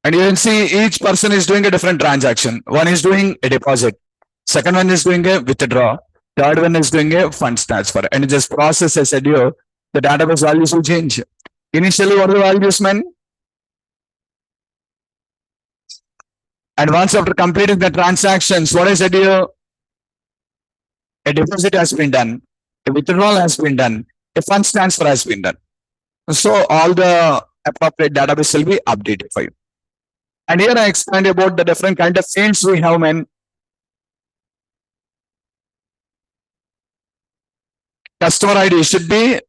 And you can see each person is doing a different transaction. One is doing a deposit. Second one is doing a withdraw. Third one is doing a funds transfer. And this process, I said you, the database values will change. Initially, what are the values, man? And once after completing the transactions, what I said you, a deposit has been done, a withdrawal has been done, a funds transfer has been done. So all the appropriate database will be updated for you. And here I explained about the different kind of fields we have, man. Customer ID should be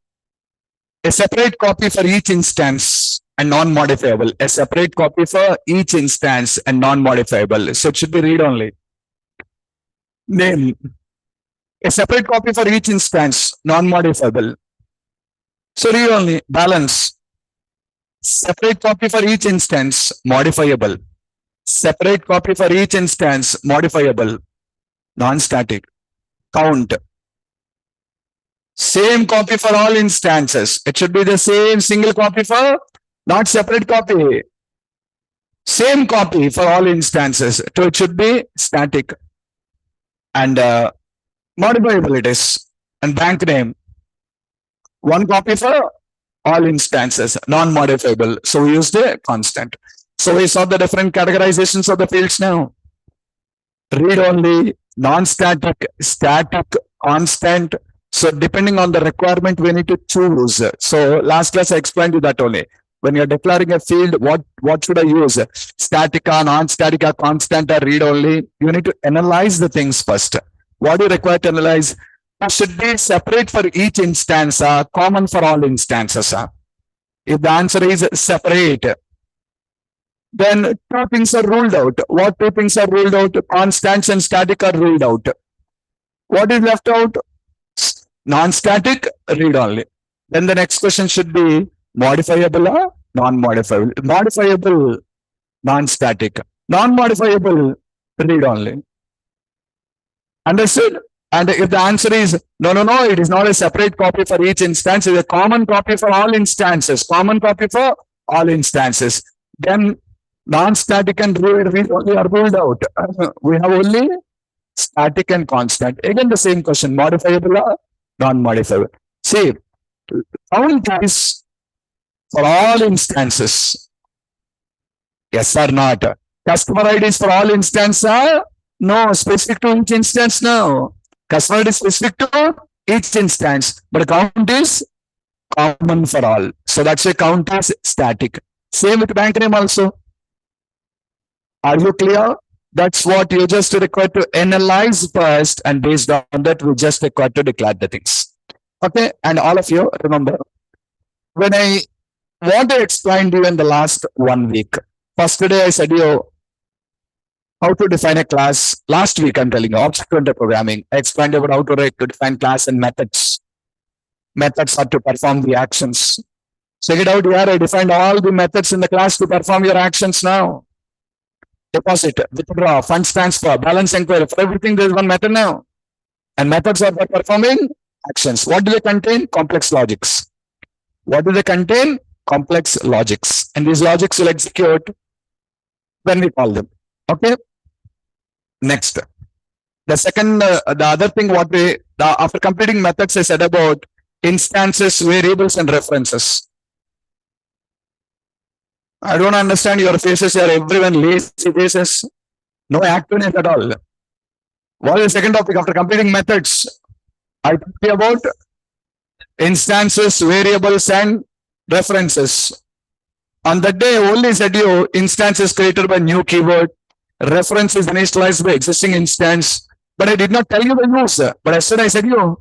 a separate copy for each instance and non-modifiable. A separate copy for each instance and non-modifiable. So it should be read only. Name. A separate copy for each instance, non-modifiable. So read only. Balance. Separate copy for each instance, modifiable. Separate copy for each instance, modifiable. Non-static. Count. Same copy for all instances. It should be the same single copy for, not separate copy. Same copy for all instances. So it should be static. And modifiable it is. And bank name. One copy for all instances, non-modifiable. So we used a constant. So we saw the different categorizations of the fields now. Read only, non-static, static, constant. So depending on the requirement, we need to choose. So last class I explained you that only. When you're declaring a field, what should I use? Statica, non-statica, constant, or read only. You need to analyze the things first. What do you require to analyze? It should be separate for each instance, common for all instances. If the answer is separate, then two things are ruled out. What two things are ruled out? Constants and static are ruled out. What is left out? Non-static, read only. Then the next question should be modifiable or non-modifiable. Modifiable, non-static. Non-modifiable, read only. Understood? And if the answer is no, it is not a separate copy for each instance, it's a common copy for all instances. Common copy for all instances. Then non-static and read only are ruled out. We have only static and constant. Again, the same question, modifiable or non-modifiable. See, count is for all instances. Yes or not? Customer ID is for all instances? No, specific to each instance, no. Customer ID is specific to each instance, but count is common for all. So that's why count is static. Same with bank name also. Are you clear? That's what you just require to analyze first, and based on that, we just require to declare the things. Okay, and all of you remember, when I want to explain to you in the last 1 week, first day I said you how to define a class. Last week I'm telling you, object-oriented programming. I explained about how to define class and methods. Methods are to perform the actions. Check it out here. I defined all the methods in the class to perform your actions now. Deposit, withdraw, funds transfer, balance inquiry. For everything, there is one method now. And methods are for performing actions. What do they contain? Complex logics. What do they contain? Complex logics. And these logics will execute when we call them. Okay. Next. The second, the other thing after completing methods, I said about instances, variables, and references. I don't understand your faces here. Everyone lazy faces. No activeness at all. What is the second topic after completing methods? I talked about instances, variables, and references. On that day, I only said you instance is created by new keyword. Reference is initialized by existing instance. But I did not tell you the use. But as soon as I said you,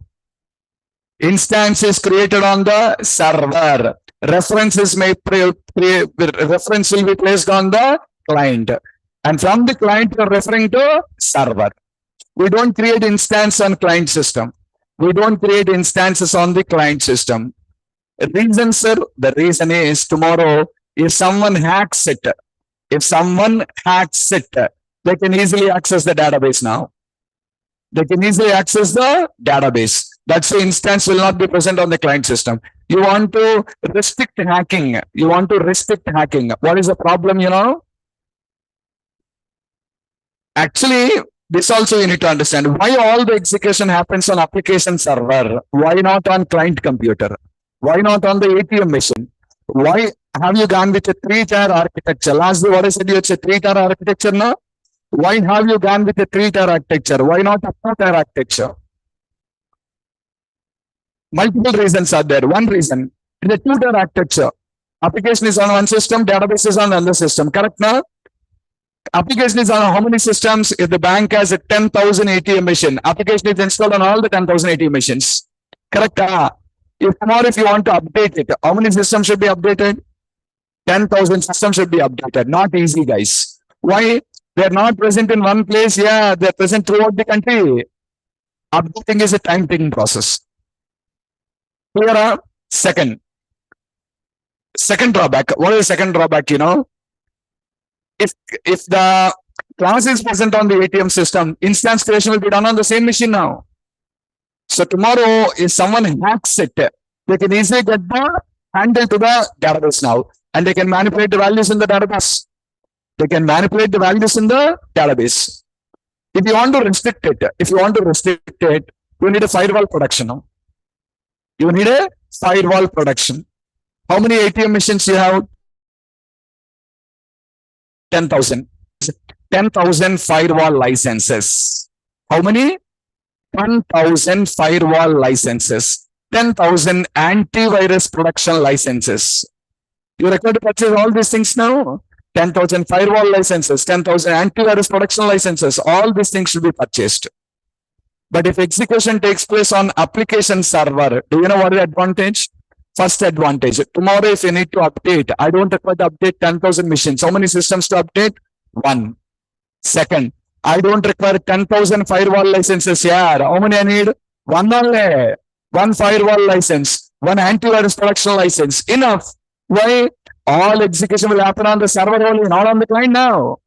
instance is created on the server. References reference will be placed on the client. And from the client, you're referring to server. We don't create instance on client system. We don't create instances on the client system. Reason, sir, the reason is tomorrow, if someone hacks it, they can easily access the database now. They can easily access the database. That's the instance will not be present on the client system. You want to restrict hacking. What is the problem, you know? Actually, this also you need to understand why all the execution happens on application server. Why not on client computer? Why not on the ATM machine? Why have you gone with a 3-tier architecture? Last day, what I said, it's a 3-tier architecture now. Why have you gone with a 3-tier architecture? Why not a 4-tier architecture? Multiple reasons are there. One reason, in the 2-tier architecture, application is on one system, database is on another system. Correct now? Application is on how many systems? If the bank has a 10,000 ATM machine, application is installed on all the 10,000 ATM machines. Correct? If tomorrow, if you want to update it, how many systems should be updated? 10,000 systems should be updated. Not easy, guys. Why? They're not present in one place. Yeah, they're present throughout the country. Updating is a time-taking process. Clear? Second drawback. What is the second drawback? If the class is present on the ATM system, instance creation will be done on the same machine now. So tomorrow, if someone hacks it, they can easily get the handle to the database now, and they can manipulate the values in the database. They can manipulate the values in the database. If you want to restrict it, you need a firewall protection now. You need a firewall protection. How many ATM machines you have? 10,000. 10,000 firewall licenses. How many? 10,000 firewall licenses. 10,000 antivirus protection licenses. You require to purchase all these things now. 10,000 firewall licenses, 10,000 antivirus protection licenses. All these things should be purchased. But if execution takes place on application server, do you know what is the advantage? First advantage, tomorrow if you need to update, I don't require to update 10,000 machines. How many systems to update? One. Second, I don't require 10,000 firewall licenses here. How many I need? One only. One firewall license, one antivirus protection license. Enough. Why? All execution will happen on the server only, not on the client now.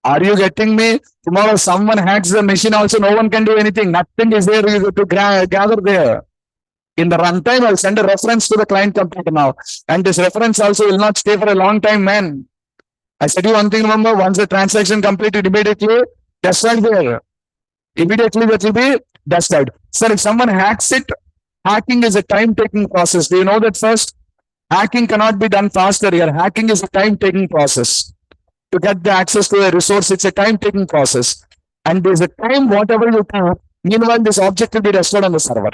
Are you getting me? Tomorrow someone hacks the machine also, no one can do anything. Nothing is there to gather there. In the runtime, I'll send a reference to the client computer now. And this reference also will not stay for a long time, man. I said you one thing, remember, once the transaction completed, immediately destroyed there. Immediately that will be destroyed. Sir, if someone hacks it, hacking is a time-taking process. Do you know that first? Hacking cannot be done faster here. Hacking is a time-taking process. To get the access to a resource, it's a time-taking process. And there's a time, whatever you do, meanwhile, this object will be destroyed on the server.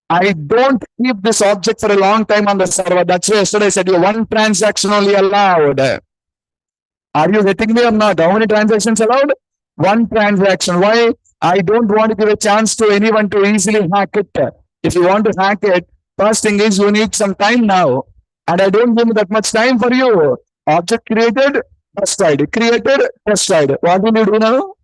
I don't keep this object for a long time on the server. That's why yesterday I said you one transaction only allowed. Are you getting me or not? How many transactions allowed? One transaction. Why? I don't want to give a chance to anyone to easily hack it. If you want to hack it, first thing is you need some time now. And I don't give that much time for you. Object created, destroyed. Created, destroyed. What will you do now?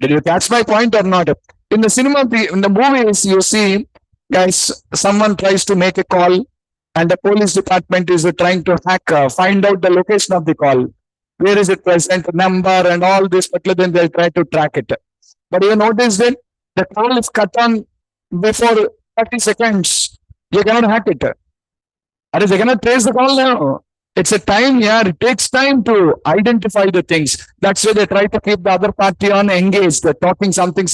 Did you catch my point or not? In the cinema, in the movies, you see, guys, someone tries to make a call and the police department is trying to hack, find out the location of the call. Where is it present, number and all this, but then they'll try to track it. But you notice that the call is cut on before 30 seconds. You cannot hack it. Or they cannot trace the call now. It's a time here. It takes time to identify the things. That's why they try to keep the other party on engaged. They're talking something.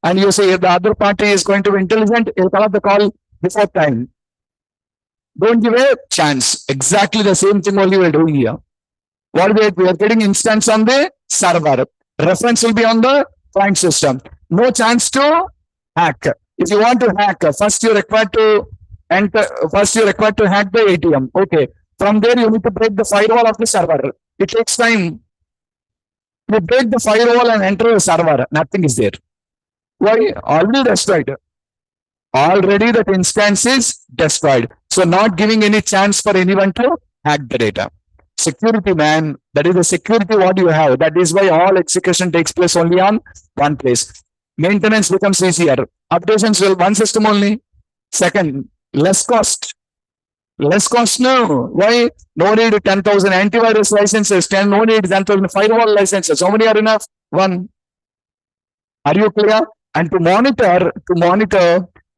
And you say if the other party is going to be intelligent, he'll cut off the call before time. Don't give a chance. Exactly the same thing only we're doing here. What we are getting instance on the server. Reference will be on the client system. No chance to hack. If you want to hack, first you require to hack the ATM. Okay. From there, you need to break the firewall of the server. It takes time. You break the firewall and enter the server. Nothing is there. Why? Already destroyed. Already that instance is destroyed. So not giving any chance for anyone to hack the data. Security, man. That is the security what you have. That is why all execution takes place only on one place. Maintenance becomes easier. Updations will one system only. Second, less cost. Less cost now. Why? No need 10,000 antivirus licenses. No need 10,000 firewall licenses. How many are enough? One. Are you clear? And to monitor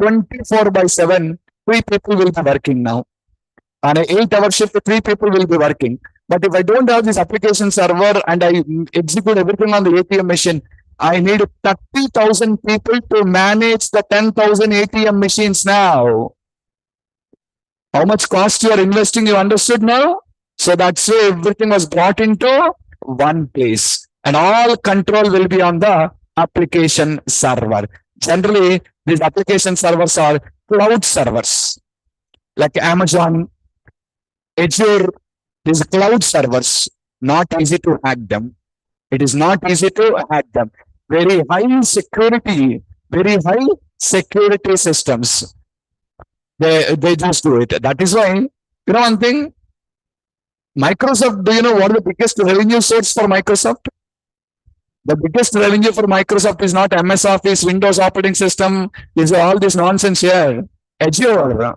24/7, 3 people will be working now. On an 8-hour shift, 3 people will be working. But if I don't have this application server and I execute everything on the ATM machine, I need 30,000 people to manage the 10,000 ATM machines now. How much cost you are investing, you understood now? So that's why everything was brought into one place. And all control will be on the application server. Generally, these application servers are cloud servers. Like Amazon, Azure, these cloud servers, not easy to hack them. It is not easy to hack them. Very high security systems. They just do it. That is why, you know one thing, Microsoft, do you know what the biggest revenue source for Microsoft? The biggest revenue for Microsoft is not MS Office, Windows operating system. Is all this nonsense here. Azure.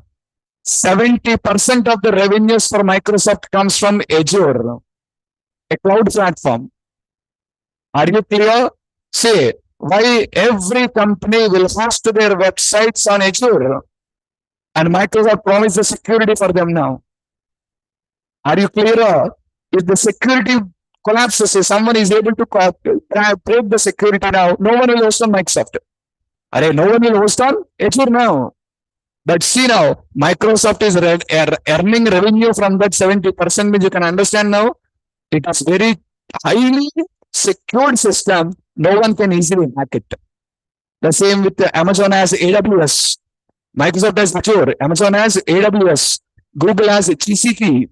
70% of the revenues for Microsoft comes from Azure, a cloud platform. Are you clear? Say, why every company will host their websites on Azure? And Microsoft promised the security for them now. Are you clear? If the security collapses, if someone is able to break the security now, no one will host on Microsoft. No one will host on Azure now. But see now, Microsoft is earning revenue from that 70%, which you can understand now. It is very highly secured system. No one can easily hack it. The same with Amazon has AWS. Microsoft has Azure. Amazon has AWS. Google has GCP.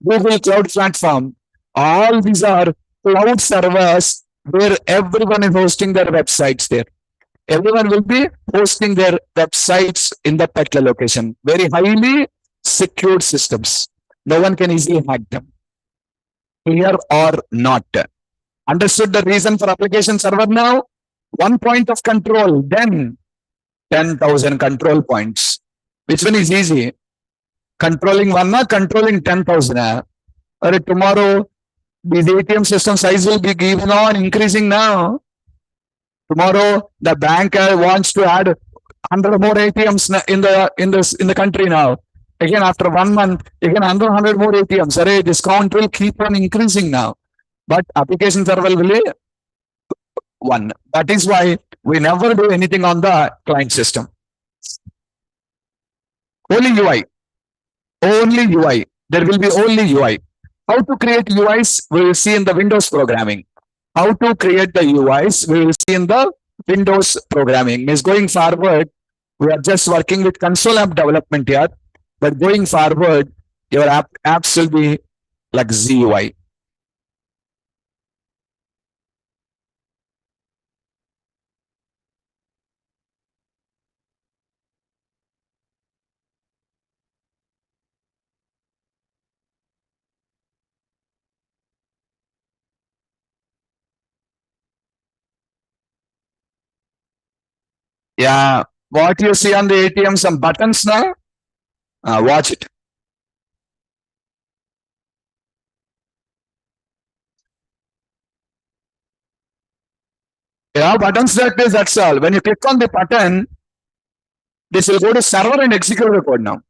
Google Cloud Platform. All these are cloud servers where everyone is hosting their websites there. Everyone will be hosting their websites in the particular location. Very highly secured systems. No one can easily hack them. Clear or not? Understood the reason for application server now? One point of control, then 10,000 control points. Which one is easy? Controlling one or controlling 10,000? Or tomorrow, the ATM system size will be given on increasing now. Tomorrow, the bank wants to add 100 more ATMs in the country now. Again, after 1 month, again 100 more ATMs. Array, discount will keep on increasing now. But application server will be one. That is why we never do anything on the client system. Only UI. Only UI. There will be only UI. How to create UIs, we will see in the Windows programming. How to create the UIs, we will see in the Windows programming. Means going forward, we are just working with console app development here. But going forward, your apps will be like GUI. Yeah, what you see on the ATM, some buttons now. Watch it. Yeah, buttons that's all. When you click on the button, this will go to server and execute the code now.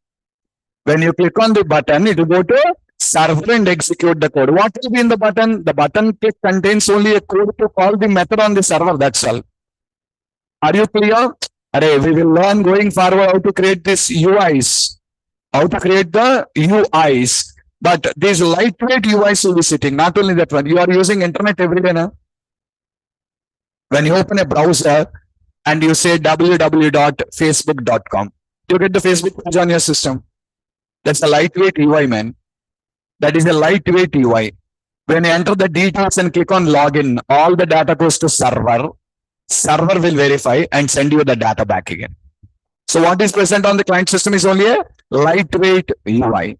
When you click on the button, it will go to server and execute the code. What will be in the button? The button click contains only a code to call the method on the server. That's all. Are you clear? Array, we will learn going forward how to create these UIs. How to create the UIs. But these lightweight UIs will be sitting. Not only that one. You are using internet every day now. When you open a browser and you say www.facebook.com, you get the Facebook page on your system. That's a lightweight UI, man. That is a lightweight UI. When you enter the details and click on login, all the data goes to server. Server will verify and send you the data back again. So what is present on the client system is only a lightweight UI.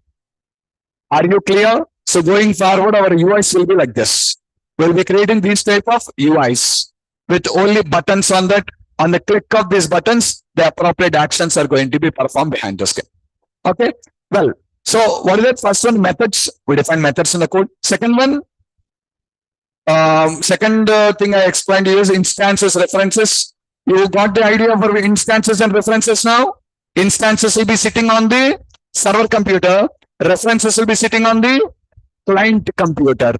Are you clear? So going forward, our UIs will be like this. We'll be creating these type of UIs with only buttons on that. On the click of these buttons, the appropriate actions are going to be performed behind the screen. Okay. Well, so what is that? First one, methods. We define methods in the code. Second one, second thing I explained to you is instances, references. You got the idea of instances and references now? Instances will be sitting on the server computer. References will be sitting on the client computer.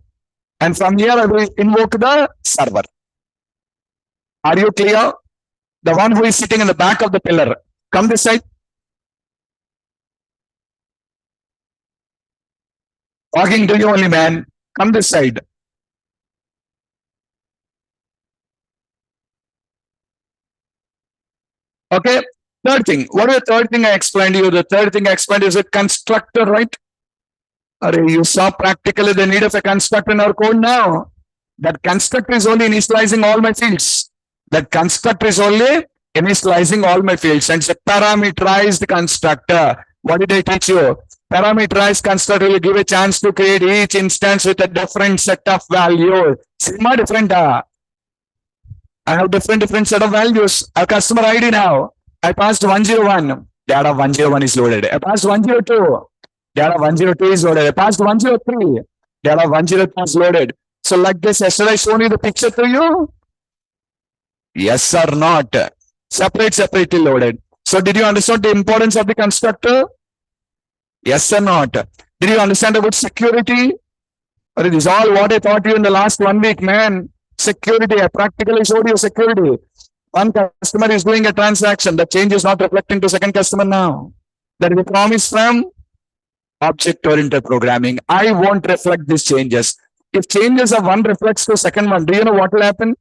And from here, I will invoke the server. Are you clear? The one who is sitting in the back of the pillar. Come this side. Talking to you only, man. Come this side. Okay. Third thing. What is the third thing I explained to you? The third thing I explained is a constructor, right? You saw practically the need of a constructor in our code now. That constructor is only initializing all my fields. That constructor is only initializing all my fields. And it's a parameterized constructor. What did I teach you? Parameterized constructor will give a chance to create each instance with a different set of values. Sigma different. I have different set of values. A customer ID now. I passed 101. Data 101 is loaded. I passed 102. Data 102 is loaded. I passed 103. Data 103 is loaded. So like this, yesterday I shown you the picture to you? Yes or not? Separately loaded. So did you understand the importance of the constructor? Yes or not? Did you understand about security? Or it is all what I taught you in the last 1 week, man. Security, I practically showed you security. One customer is doing a transaction. The change is not reflecting to second customer now. That is a promise from object-oriented programming. I won't reflect these changes. If changes of one reflects to second one, do you know what will happen?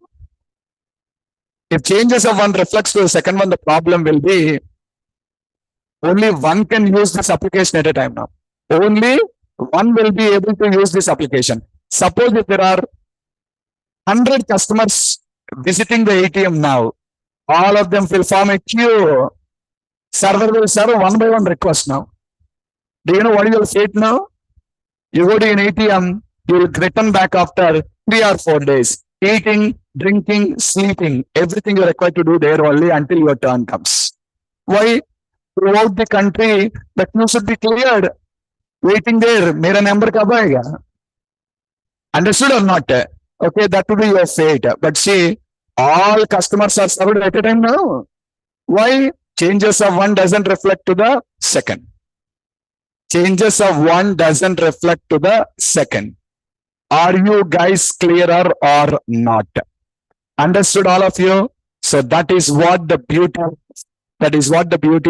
If changes of one reflects to the second one, the problem will be only one can use this application at a time now. Only one will be able to use this application. Suppose if there are 100 customers visiting the ATM now, all of them will form a queue. Server will serve one by one request now. Do you know what you will say now? You go to an ATM, you will return back after 3 or 4 days. Eating, drinking, sleeping, everything you are required to do there only until your turn comes. Why? Throughout the country, the queue should be cleared. Waiting there, mera number kab aayega? Understood or not? Okay, that will be your fate. But see, all customers are served at a time now. Why? Changes of one doesn't reflect to the second. Changes of one doesn't reflect to the second. Are you guys clearer or not? Understood all of you? So that is what the beauty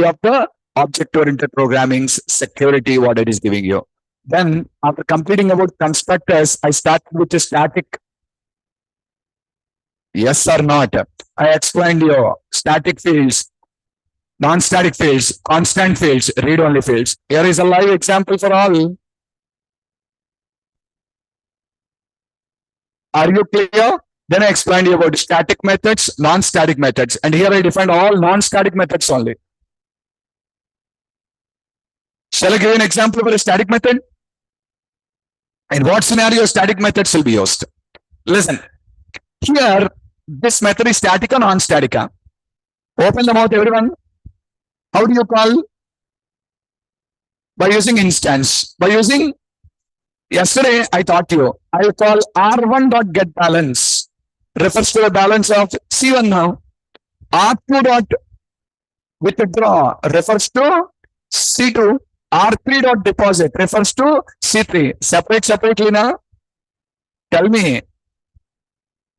of the object-oriented programming's security, what it is giving you. Then after completing about constructors, I started with the static. Yes or not? I explained you static fields, non-static fields, constant fields, read-only fields. Here is a live example for all. Are you clear? Then I explained you about static methods, non-static methods. And here I defined all non-static methods only. Shall I give you an example of a static method? In what scenario static methods will be used? Listen, here this method is static or non-static? Open the mouth, everyone. How do you call? By using instance. By using, yesterday I taught you, I will call R1.getBalance. Refers to the balance of C1 now. R2.withdraw refers to C2. R3.deposit refers to C3. Separately now. Tell me.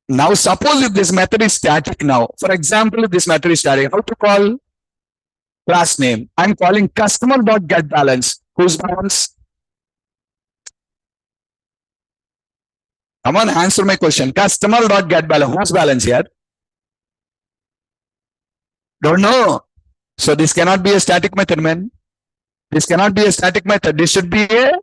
Now suppose if this method is static now. For example, if this method is static, how to call? Class name. I'm calling customer.getBalance. Whose balance? Come on, answer my question. Customer.getBalance. Whose balance here? Don't know. So this cannot be a static method, man. This cannot be a static method. This should be a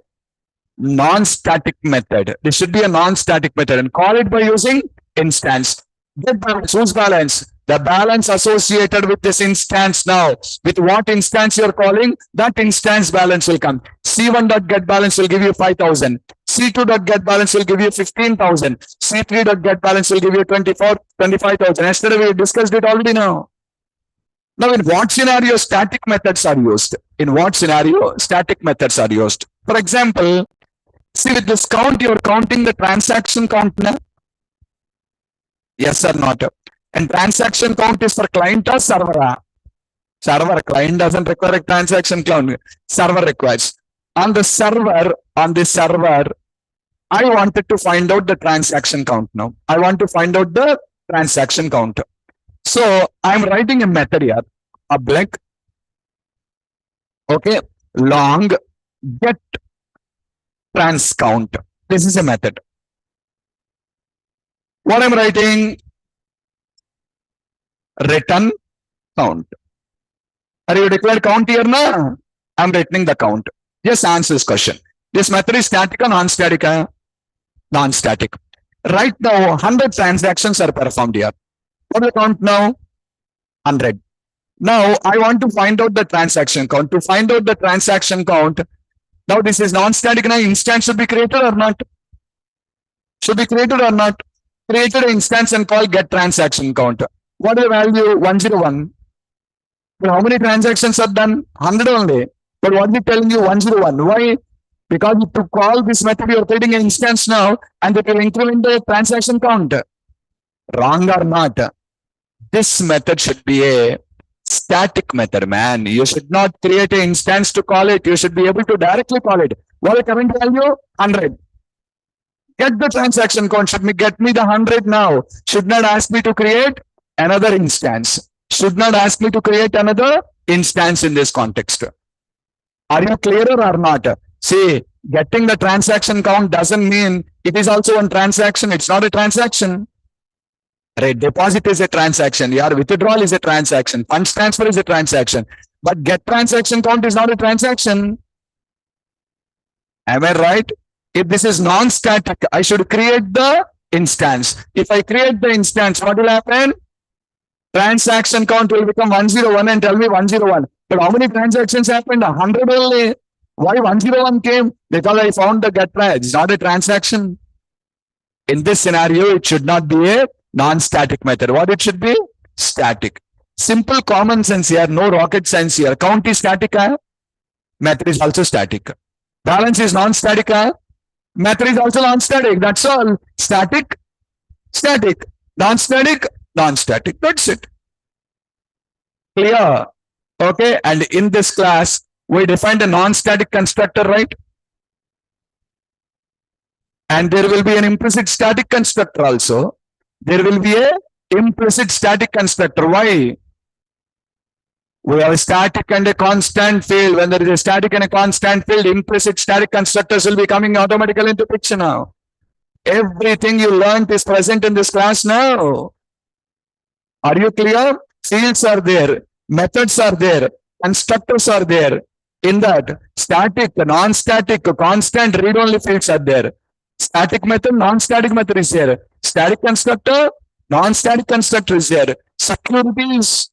non-static method. This should be a non-static method and call it by using instance. Get balance. Whose balance? The balance associated with this instance now. With what instance you're calling, that instance balance will come. C1.getBalance will give you 5,000. C2.getBalance will give you 15,000. C3.getBalance will give you 25,000. Yesterday we discussed it already now. Now in what scenario static methods are used? In what scenario static methods are used? For example, see with this count, you're counting the transaction count now. Yes or not? And transaction count is for client or server? Server. Client doesn't require a transaction count. Server requires. On the server, I wanted to find out the transaction count now. I want to find out the transaction count. So I'm writing a method here, public, okay, long get trans count. This is a method. What I'm writing, return count. Are you declared count here now? I'm returning the count. Just answer this question. This method is static or non-static? Non-static. Right now, 100 transactions are performed here. What is the count now? 100. Now, I want to find out the transaction count. To find out the transaction count, now this is non-static. Now, instance should be created or not? Should be created or not? Created an instance and call get transaction count. What is the value? 101. So how many transactions are done? 100 only. But what is telling you 101? Why? Because to call this method, you're creating an instance now and it will increment the transaction count. Wrong or not? This method should be a static method, man. You should not create an instance to call it. You should be able to directly call it. What is the current value? 100. Get the transaction count. Should me get me the 100 now? Should not ask me to create another instance. Should not ask me to create another instance in this context. Are you clearer or not? See, getting the transaction count doesn't mean it is also one transaction. It's not a transaction. Right, deposit is a transaction. Your withdrawal is a transaction. Funds transfer is a transaction. But get transaction count is not a transaction. Am I right? If this is non-static, I should create the instance. If I create the instance, what will happen? Transaction count will become 101 and tell me 101. But how many transactions happened? 100 only. Why 101 came? Because I found the get price. It's not a transaction. In this scenario, it should not be a non-static method. What it should be? Static. Simple common sense here. No rocket science here. Count is static. Method is also static. Balance is non-static. Method is also non-static. That's all. Static, static. Non-static, non-static. That's it. Clear? Okay. And in this class, we defined a non-static constructor, right? And there will be an implicit static constructor also. There will be a implicit static constructor. Why? We have a static and a constant field. When there is a static and a constant field, implicit static constructors will be coming automatically into picture now. Everything you learned is present in this class now. Are you clear? Fields are there. Methods are there. Constructors are there. In that, static, non-static, constant, read-only fields are there. Static method, non-static method is there. Static constructor, non-static constructor is there. Securities,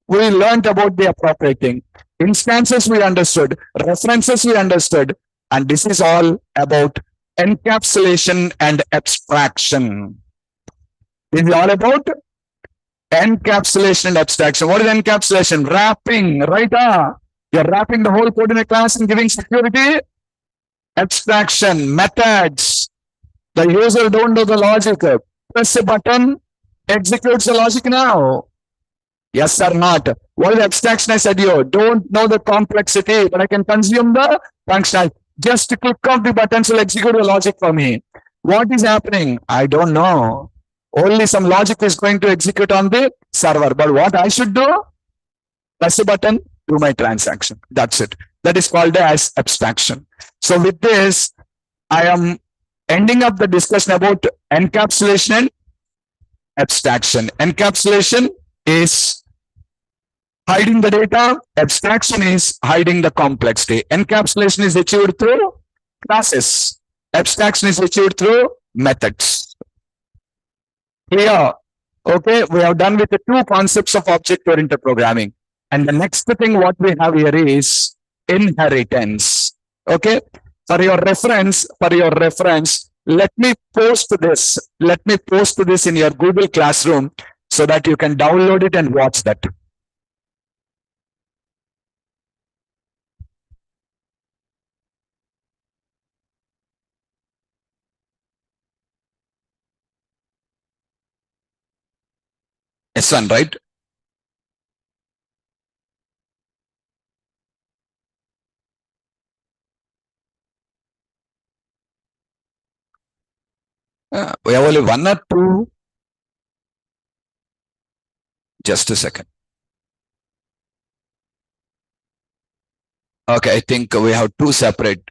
we learned about the appropriate thing. Instances we understood. References we understood. And this is all about encapsulation and abstraction. This is all about encapsulation and abstraction. What is encapsulation? Wrapping, right? You're wrapping the whole code in a class and giving security. Abstraction, methods. The user don't know the logic. Press a button, executes the logic now. Yes or not? What is abstraction? I said you don't know the complexity, but I can consume the function. Just to click off the buttons will execute the logic for me. What is happening? I don't know. Only some logic is going to execute on the server. But what I should do? Press a button, do my transaction. That's it. That is called as abstraction. So with this, I am ending up the discussion about encapsulation and abstraction. Encapsulation is hiding the data. Abstraction is hiding the complexity. Encapsulation is achieved through classes. Abstraction is achieved through methods. Clear? Okay, we have done with the two concepts of object-oriented programming. And the next thing what we have here is inheritance. Okay, for your reference, let me post this. Let me post this in your Google Classroom so that you can download it and watch that. S1, right? We have only one or two. Just a second. Okay, I think we have two separate.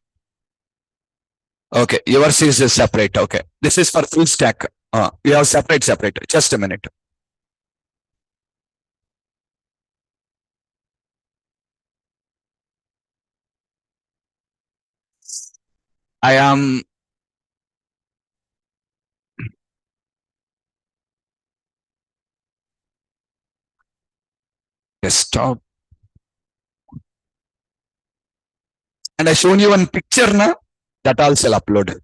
Okay, yours is separate. Okay, this is for full stack. We have separate. Just a minute. I am desktop, and I shown you one picture now. That also I'll upload.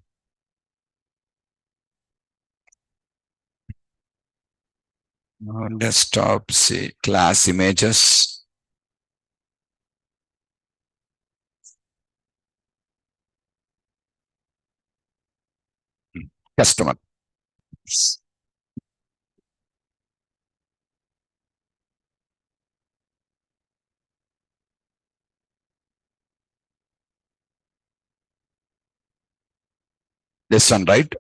Desktop, see class images. Customer. This one, right?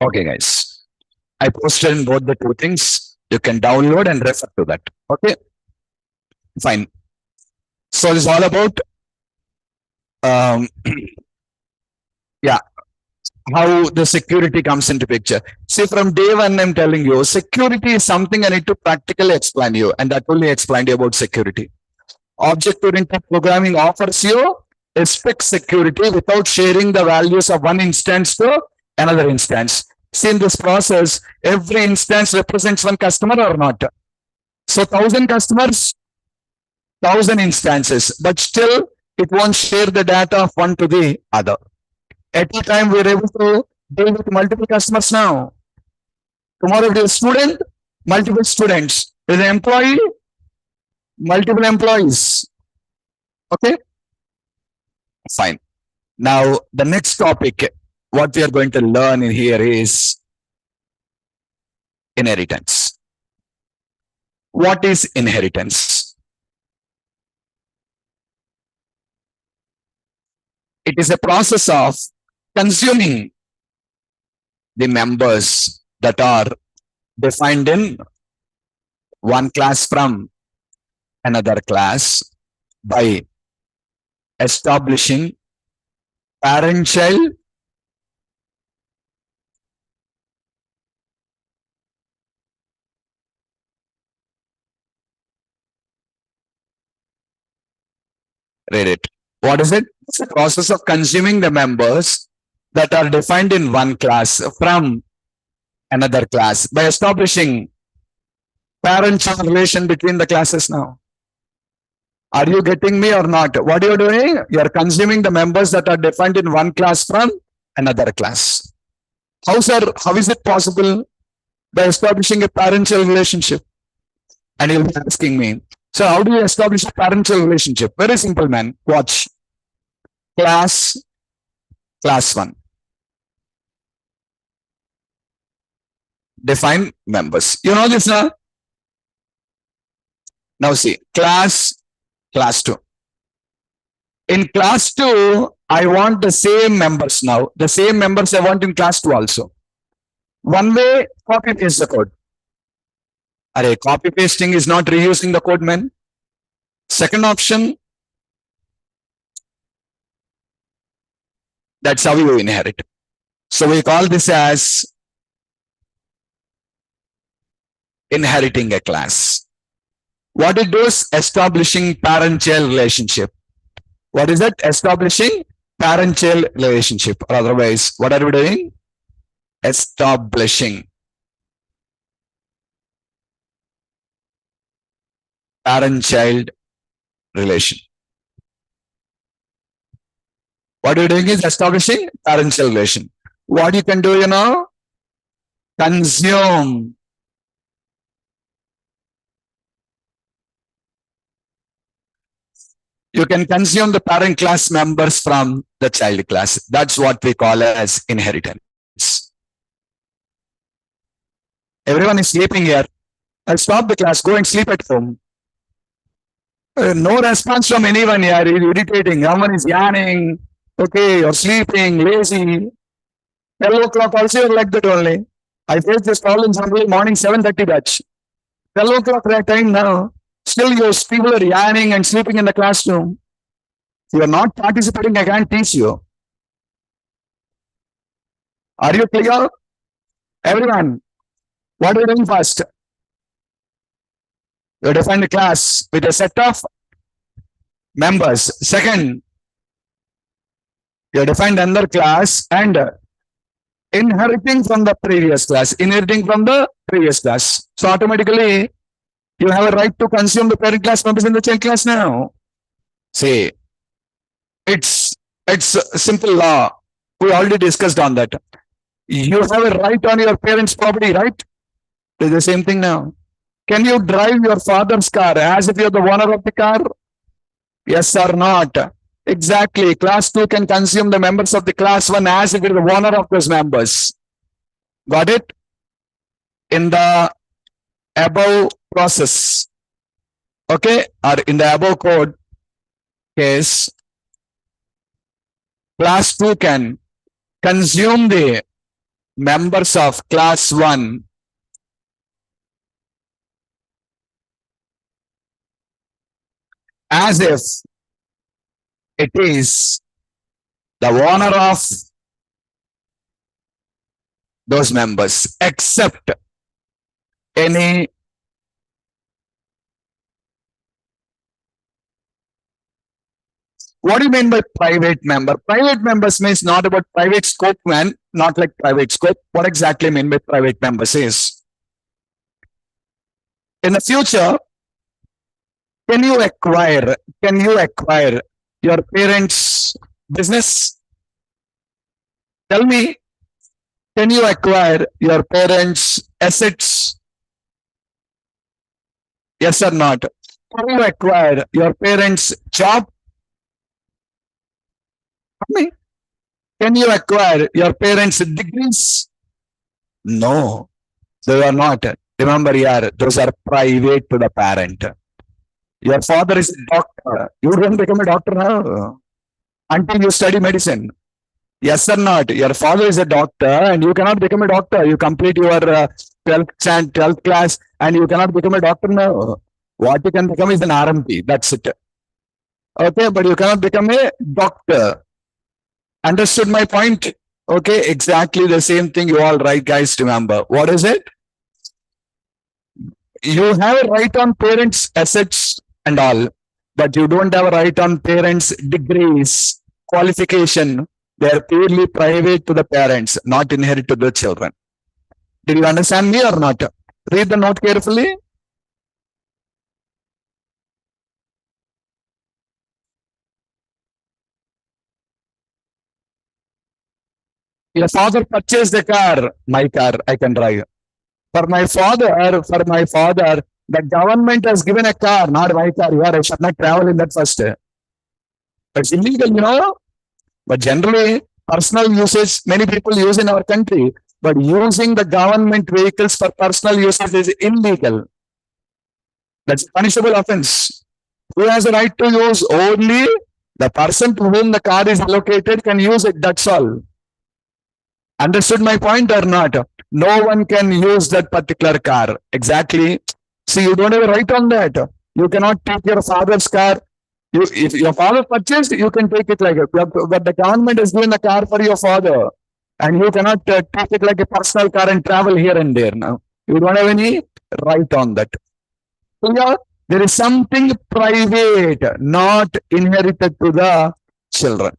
Okay, guys. I posted in both the two things. You can download and refer to that. Okay, fine. So it's all about um, yeah, how the security comes into picture. See, from day one, I'm telling you, security is something I need to practically explain you, and that only explained you about security. Object-oriented programming offers you a strict security without sharing the values of one instance to another instance. See, in this process, every instance represents one customer or not. So 1,000 customers, 1,000 instances, but still it won't share the data of one to the other. At a time, we're able to deal with multiple customers now. Tomorrow, it is a student, multiple students. Is an employee, multiple employees. Okay, fine. Now, the next topic, what we are going to learn in here is inheritance. What is inheritance? It is a process of consuming the members that are defined in one class from another class by establishing parent-child read it. What is it? It's the process of consuming the members that are defined in one class from another class by establishing parent-child relation between the classes now. Are you getting me or not? What are you doing? You are consuming the members that are defined in one class from another class. How is it possible? By establishing a parent-child relationship. And you'll be asking me, so how do you establish a parent-child relationship? Very simple, man. Watch. Class 1. Define members. You know this now? Now see, class 2. In class 2, I want the same members now. The same members I want in class 2 also. One way, copy paste the code. Array, copy pasting is not reusing the code, man. Second option, that's how you inherit. So we call this as inheriting a class. What it does, establishing parent-child relationship. What is that? Establishing parent-child relationship. Or otherwise, what are we doing? Establishing parent-child relation. What you're doing is establishing parent-child relation. What you can do, consume. You can consume the parent class members from the child class. That's what we call as inheritance. Everyone is sleeping here. I'll stop the class. Go and sleep at home. No response from anyone here. It's irritating. Someone is yawning. Okay, you're sleeping, lazy. 12 o'clock also you're like that only. I faced this problem generally morning 7:30 batch. 12 o'clock that time now. Still your people are yawning and sleeping in the classroom. You are not participating, I can't teach you. Are you clear? Everyone, what are you doing first? You define the class with a set of members. Second, you define another class and inheriting from the previous class. Inheriting from the previous class. So automatically, you have a right to consume the parent class members in the child class now. See, it's a simple law. We already discussed on that. You have a right on your parents' property, right? It's the same thing now. Can you drive your father's car as if you're the owner of the car? Yes or not? Exactly. Class 2 can consume the members of the class 1 as if you're the owner of those members. Got it? In the above process, okay, or in the above code case, class 2 can consume the members of class 1 as if it is the owner of those members, except any what do you mean by private member? Private members means not about private scope, man, not like private scope. What exactly mean by private members is in the future, can you acquire your parents' business? Tell me, can you acquire your parents' assets? Yes or not? Can you acquire your parents' job? Me? Can you acquire your parents' degrees? No, they are not. Remember here, those are private to the parent. Your father is a doctor. You don't become a doctor now until you study medicine. Yes or not? Your father is a doctor and you cannot become a doctor. You complete your 12th class and you cannot become a doctor now. What you can become is an RMP. That's it. Okay, but you cannot become a doctor. Understood my point? Okay, exactly the same thing you all right, guys, remember. What is it? You have a right on parents' assets and all, but you don't have a right on parents' degrees, qualification. They are purely private to the parents, not inherit to the children. Did you understand me or not? Read the note carefully. Your father purchased a car, my car, I can drive. For my father, the government has given a car, not my car. I should not travel in that first. It's illegal, But generally, personal usage, many people use in our country. But using the government vehicles for personal usage is illegal. That's a punishable offense. Who has a right to use? Only the person to whom the car is allocated can use it. That's all. Understood my point or not? No one can use that particular car. Exactly. See, you don't have a right on that. You cannot take your father's car. If your father purchased, you can take it like it. But the government has given the car for your father. And you cannot take it like a personal car and travel here and there now. You don't have any right on that. So there is something private, not inherited to the children.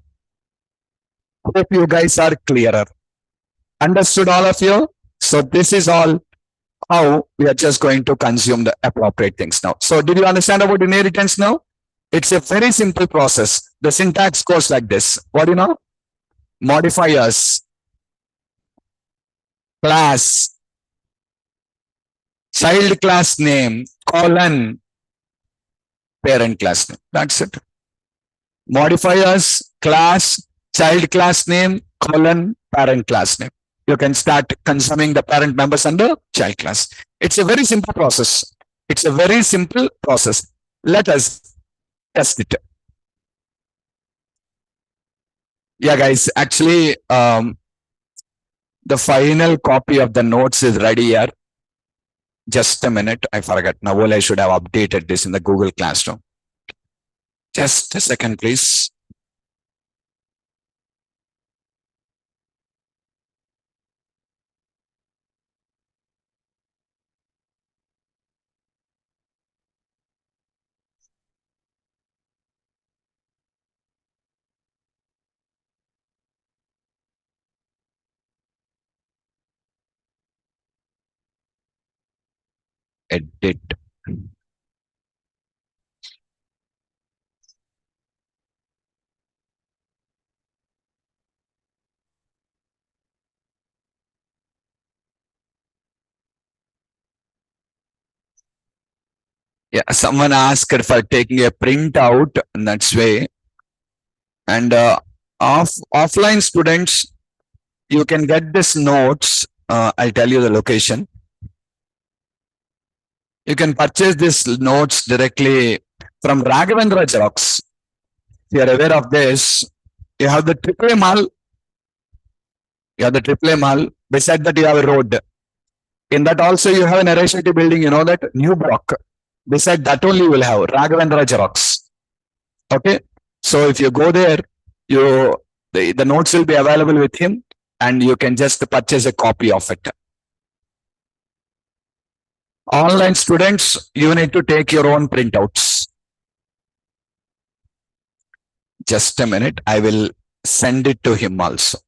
Hope you guys are clearer. Understood all of you? So this is all how we are just going to consume the appropriate things now. So did you understand about inheritance now? It's a very simple process. The syntax goes like this. What do you know? Modifiers, class, child class name, colon, parent class name. That's it. Modifiers, class, child class name, colon, parent class name. You can start consuming the parent members under child class. It's a very simple process. It's a very simple process. Let us test it. Yeah, guys, actually, the final copy of the notes is ready here. Just a minute. I forgot. Now, I should have updated this in the Google Classroom. Just a second, please. Edit. Yeah, someone asked for taking a printout in that way. And offline students, you can get this notes. I'll tell you the location. You can purchase these notes directly from Raghavendra Xerox. If you are aware of this, you have the AAA Mall. You have the AAA Mall. Beside that, you have a road. In that also, you have an RSIT building. You know that new block. Beside that only, you will have Raghavendra Xerox. Okay. So if you go there, the notes will be available with him, and you can just purchase a copy of it. Online students, you need to take your own printouts. Just a minute. I will send it to him also.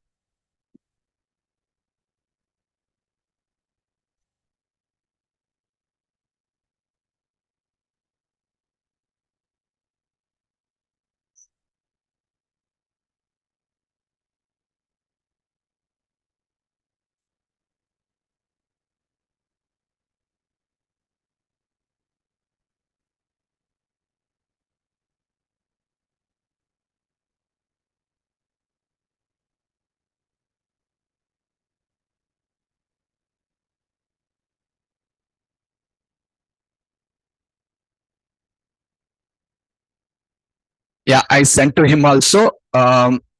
Yeah, I sent to him also.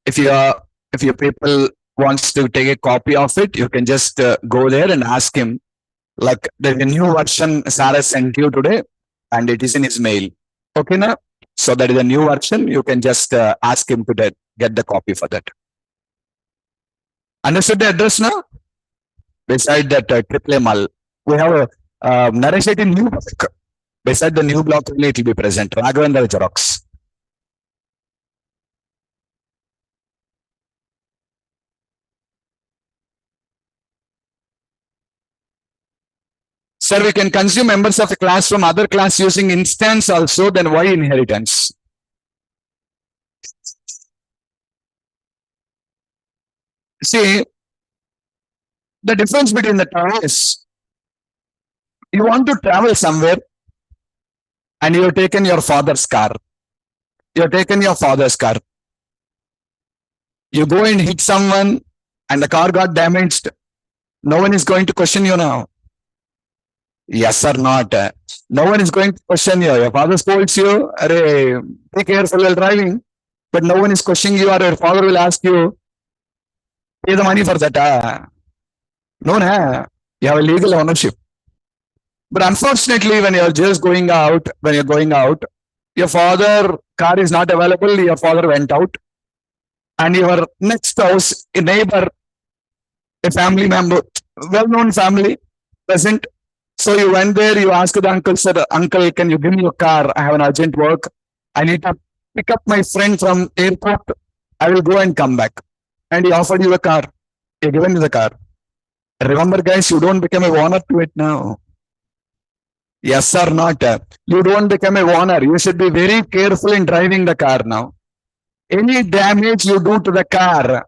If you people wants to take a copy of it, you can just go there and ask him. Like there's a new version Sarah sent you today, and it is in his mail. Okay, now. So that is a new version. You can just ask him to get the copy for that. Understood the address now? Beside that AAA Mall, we have a Narashet in new block. Beside the new block, only it will be present. Raghavendra Xerox. Sir, we can consume members of a class from other class using instance also, then why inheritance? See, the difference between the two is you want to travel somewhere and you have taken your father's car. You have taken your father's car. You go and hit someone and the car got damaged. No one is going to question you now. Yes or not. No one is going to question you. Your father scolds you, Array, be careful while driving. But no one is questioning you, or your father will ask you, pay the money for that. No, nah. You have a legal ownership. But unfortunately, when you're just going out, your father car is not available, your father went out, and your next house, a neighbor, a family member, well-known family present. So you went there, you asked the uncle, said, Uncle, can you give me your car? I have an urgent work. I need to pick up my friend from airport. I will go and come back. And he offered you the car. He given you the car. Remember, guys, you don't become a owner to it now. Yes or not? You don't become a owner. You should be very careful in driving the car now. Any damage you do to the car,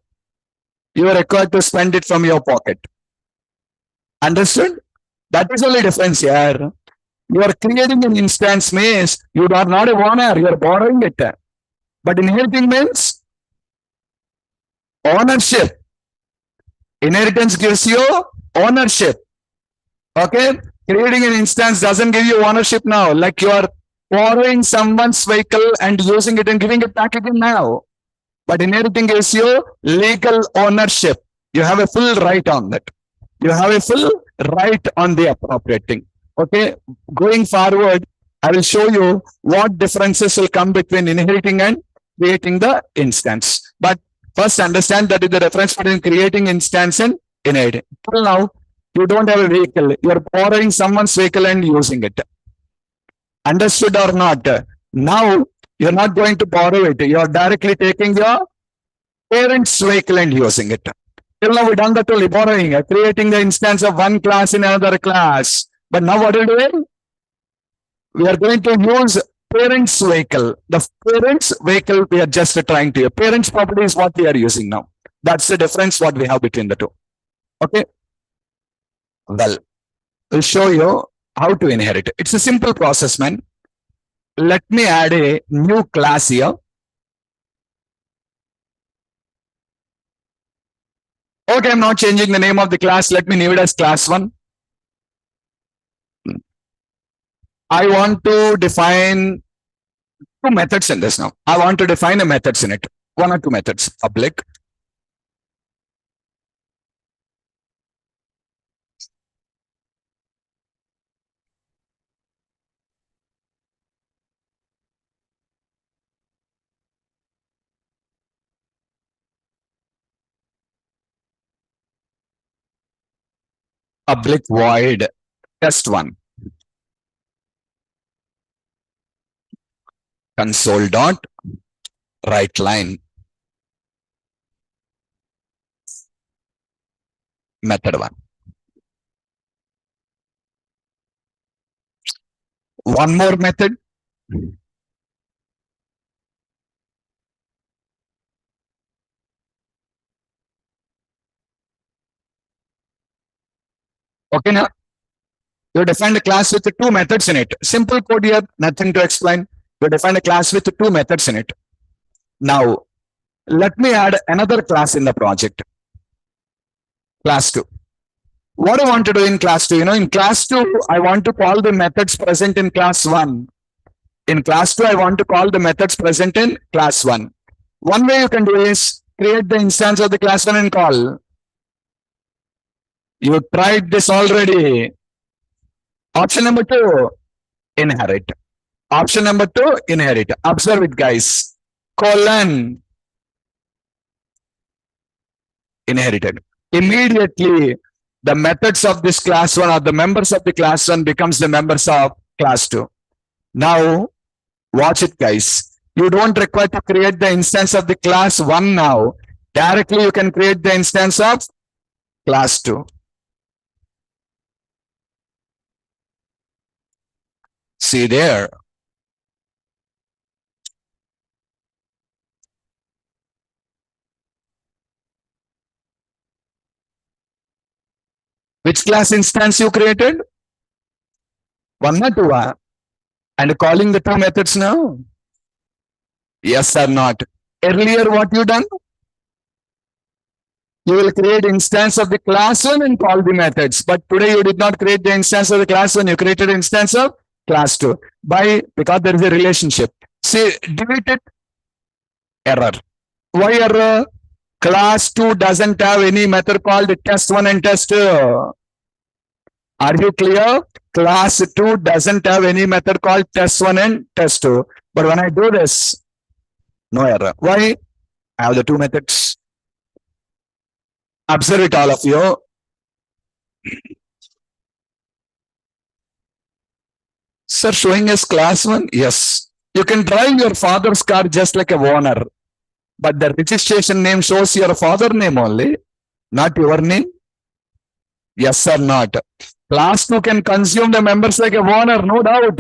you are required to spend it from your pocket. Understood? That is only difference here. You are creating an instance means you are not a owner, you are borrowing it. But inheriting means ownership. Inheritance gives you ownership. Okay? Creating an instance doesn't give you ownership now. Like you are borrowing someone's vehicle and using it and giving it back again now. But inheriting gives you legal ownership. You have a full right on that. You have a full right on the appropriate thing. Okay? Going forward, I will show you what differences will come between inheriting and creating the instance. But first understand that is the difference between creating instance and inheriting. Till now, you don't have a vehicle. You are borrowing someone's vehicle and using it. Understood or not? Now, you're not going to borrow it. You're directly taking your parents' vehicle and using it. Till now, we done that only borrowing, creating the instance of one class in another class. But now what are we doing? We are going to use parents' vehicle. The parents' vehicle we are just trying to use. Parents' property is what we are using now. That's the difference what we have between the two. Okay. Well, we'll show you how to inherit. It's a simple process, man. Let me add a new class here. Okay, I'm not changing the name of the class. Let me name it as class 1. I want to define two methods in this now. I want to define a methods in it. One or two methods. Public. Public void test1. Console dot write line. Method 1. One more method. Okay, now you define a class with two methods in it. Simple code here, nothing to explain. You define a class with two methods in it. Now, let me add another class in the project. Class 2. What I want to do in class 2, in class 2, I want to call the methods present in class 1. In class 2, I want to call the methods present in class 1. One way you can do is create the instance of the class 1 and call. You tried this already. Option number 2, inherit. Option number 2, inherit. Observe it, guys. Colon. Inherited. Immediately, the methods of this class 1 or the members of the class 1 becomes the members of class 2. Now, watch it, guys. You don't require to create the instance of the class 1 now. Directly, you can create the instance of class 2. See there. Which class instance you created? 1 or 2? And calling the two methods now? Yes or not? Earlier, what you done? You will create instance of the class 1 and call the methods. But today you did not create the instance of the class 1. You created instance of class 2. Because there is a relationship. See, delete it. Error. Why error? Class 2 doesn't have any method called test 1 and test 2. Are you clear? Class 2 doesn't have any method called test 1 and test 2. But when I do this, no error. Why? I have the two methods. Observe it, all of you. Sir, showing as class 1? Yes. You can drive your father's car just like a owner. But the registration name shows your father name only, not your name. Yes or not? Class 2 can consume the members like a Warner, no doubt.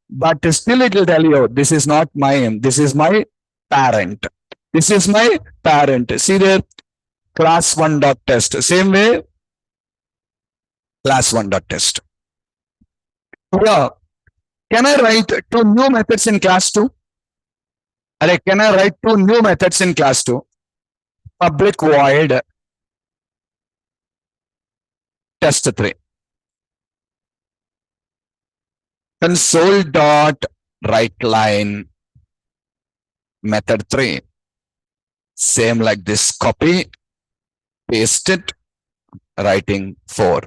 But still it will tell you, this is not mine. This is my parent. This is my parent. See there, class 1 dot test. Same way, class 1 dot test. Yeah. Can I write two new methods in class 2? Can I write two new methods in class 2? Public void test 3. Console dot write line method 3. Same like this, copy, paste it, writing 4.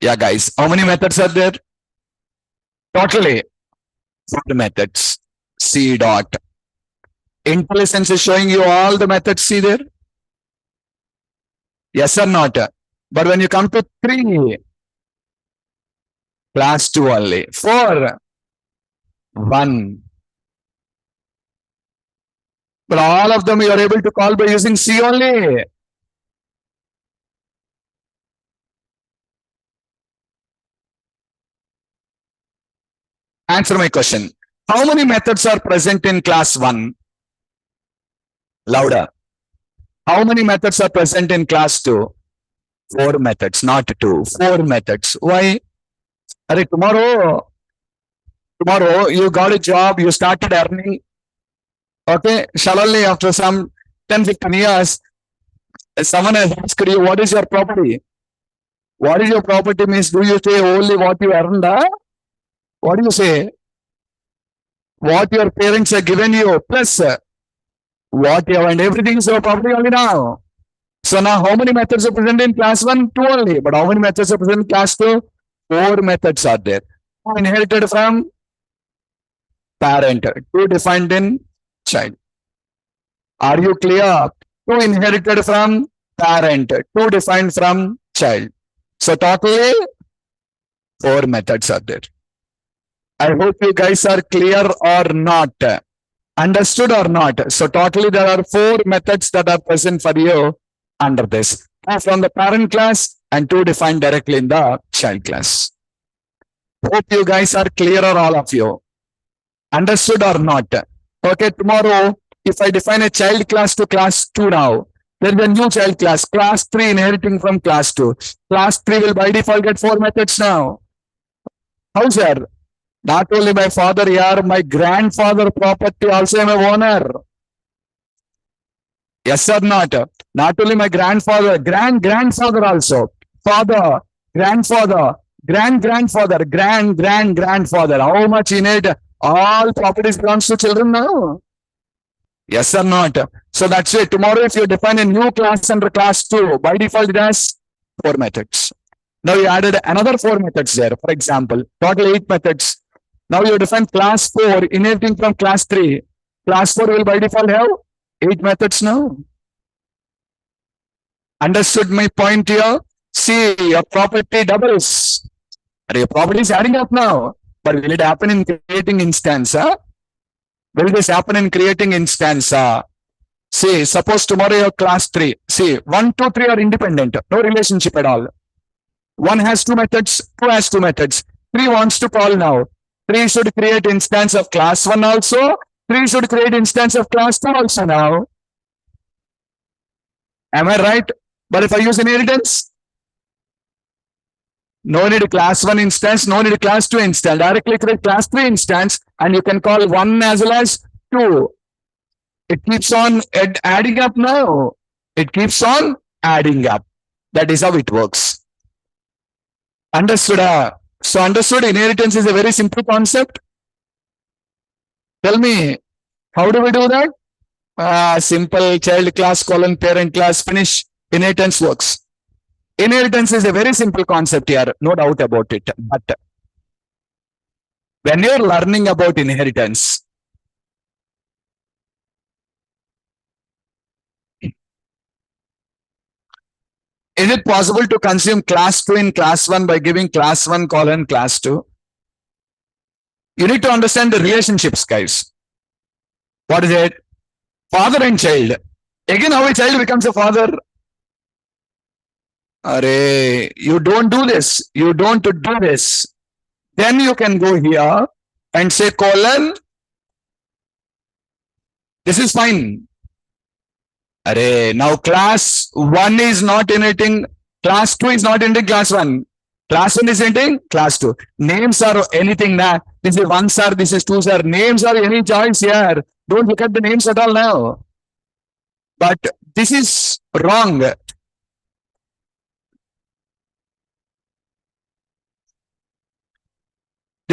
Yeah, guys, how many methods are there? Totally 4 methods. C dot. IntelliSense is showing you all the methods, see there? Yes or not? But when you come to 3, class 2 only. 4, 1. But all of them you are able to call by using C only. Answer my question. How many methods are present in class 1? Louder. How many methods are present in class 2? 4 methods, not 2. 4 methods. Why? Tomorrow you got a job, you started earning. Okay, suddenly after some 10-15 years, someone has asked you, what is your property? What is your property means? Do you say only what you earned? What do you say? What your parents have given you, plus what you have, and everything is your property only now. So now how many methods are present in class 1? 2 only. But how many methods are present in class 2? 4 methods are there. Inherited from parent, 2 defined in child. Are you clear? 2 inherited from parent, 2 defined from child. So totally 4 methods are there. I hope you guys are clear or not. Understood or not? So totally there are 4 methods that are present for you under this. 2 from the parent class and 2 defined directly in the child class. Hope you guys are clear, or all of you. Understood or not? Okay, tomorrow if I define a child class to class 2 now, there is a new child class 3 inheriting from class 2. Class 3 will by default get 4 methods now. How, sir? Not only my father, my grandfather property also I am a owner. Yes or not? Not only my grandfather, grandfather also. Father, grandfather, grandfather, grandfather. How much in it? All properties belongs to children now. Yes or not? So that's it. Tomorrow if you define a new class under class 2, by default it has 4 methods. Now you added another 4 methods there. For example, total 8 methods. Now you define class 4 inheriting from class 3. Class 4 will by default have 8 methods now. Understood my point here? See, your property doubles. Your property is adding up now. But will it happen in creating instance? Will this happen in creating instance? See, suppose tomorrow your class 3. See, 1, 2, 3 are independent. No relationship at all. 1 has 2 methods, 2 has 2 methods. 3 wants to call now. 3 should create instance of class 1 also. 3 should create instance of class 2 also now. Am I right? But if I use inheritance, no need class 1 instance, no need class 2 instance. Directly create class 3 instance and you can call 1 as well as 2. It keeps on adding up now. It keeps on adding up. That is how it works. Understood? So understood, inheritance is a very simple concept. Tell me, how do we do that? Simple, child class, colon, parent class, finish. Inheritance works. Inheritance is a very simple concept here, no doubt about it. But when you're learning about inheritance, is it possible to consume class 2 in class 1 by giving class 1 colon class 2? You need to understand the relationships, guys. What is it? Father and child. Again, how a child becomes a father? Array, you don't do this. You don't do this. Then you can go here and say colon. This is fine. Array, now class 1 is not inheriting, class 2 is not inheriting class 1. Class 1 is inheriting class 2. Names are anything now. This is 1 sir, this is 2 sir. Names are any choice here. Don't look at the names at all now. But this is wrong. This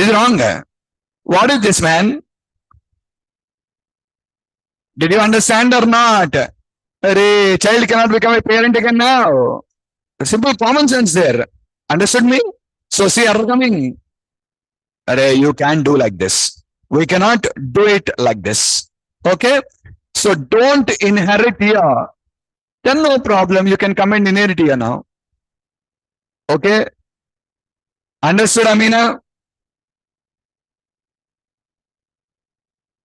is wrong. What is this, man? Did you understand or not? Array, child cannot become a parent again now. Simple common sense there. Understood me? So see error coming. Array, you can't do like this. We cannot do it like this. Okay? So don't inherit here. Then no problem. You can come and inherit here now. Okay? Understood, Amina?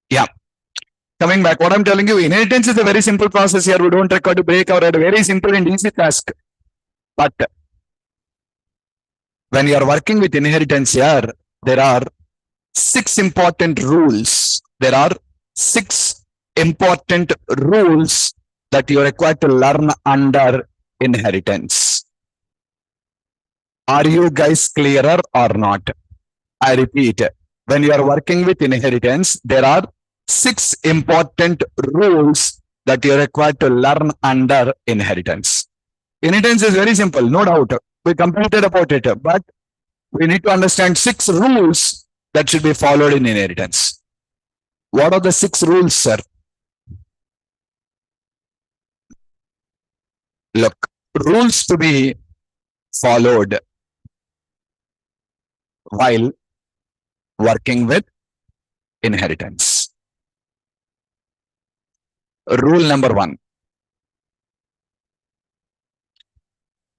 Yeah. Coming back, what I'm telling you, inheritance is a very simple process here. We don't require to break our head. Very simple and easy task. But when you are working with inheritance here, there are 6 important rules. There are 6 important rules that you are required to learn under inheritance. Are you guys clearer or not? I repeat, when you are working with inheritance, there are 6 important rules that you are required to learn under inheritance. Inheritance is very simple, no doubt. We completed about it, but we need to understand 6 rules that should be followed in inheritance. What are the 6 rules, sir? Look, rules to be followed while working with inheritance. Rule number 1.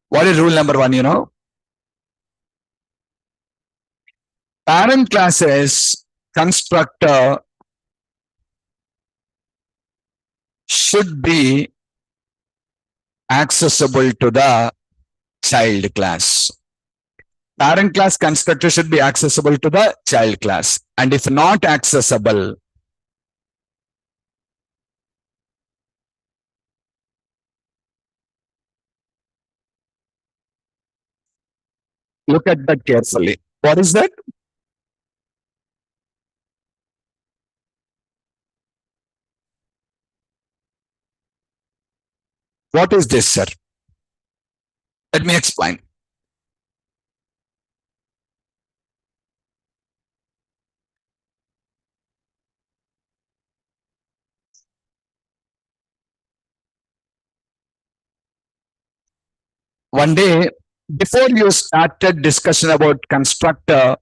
What is rule number 1, you know? Parent classes constructor should be accessible to the child class. Parent class constructor should be accessible to the child class. And if not accessible, look at that carefully. What is that? What is this, sir? Let me explain. One day, before you started discussion about constructor,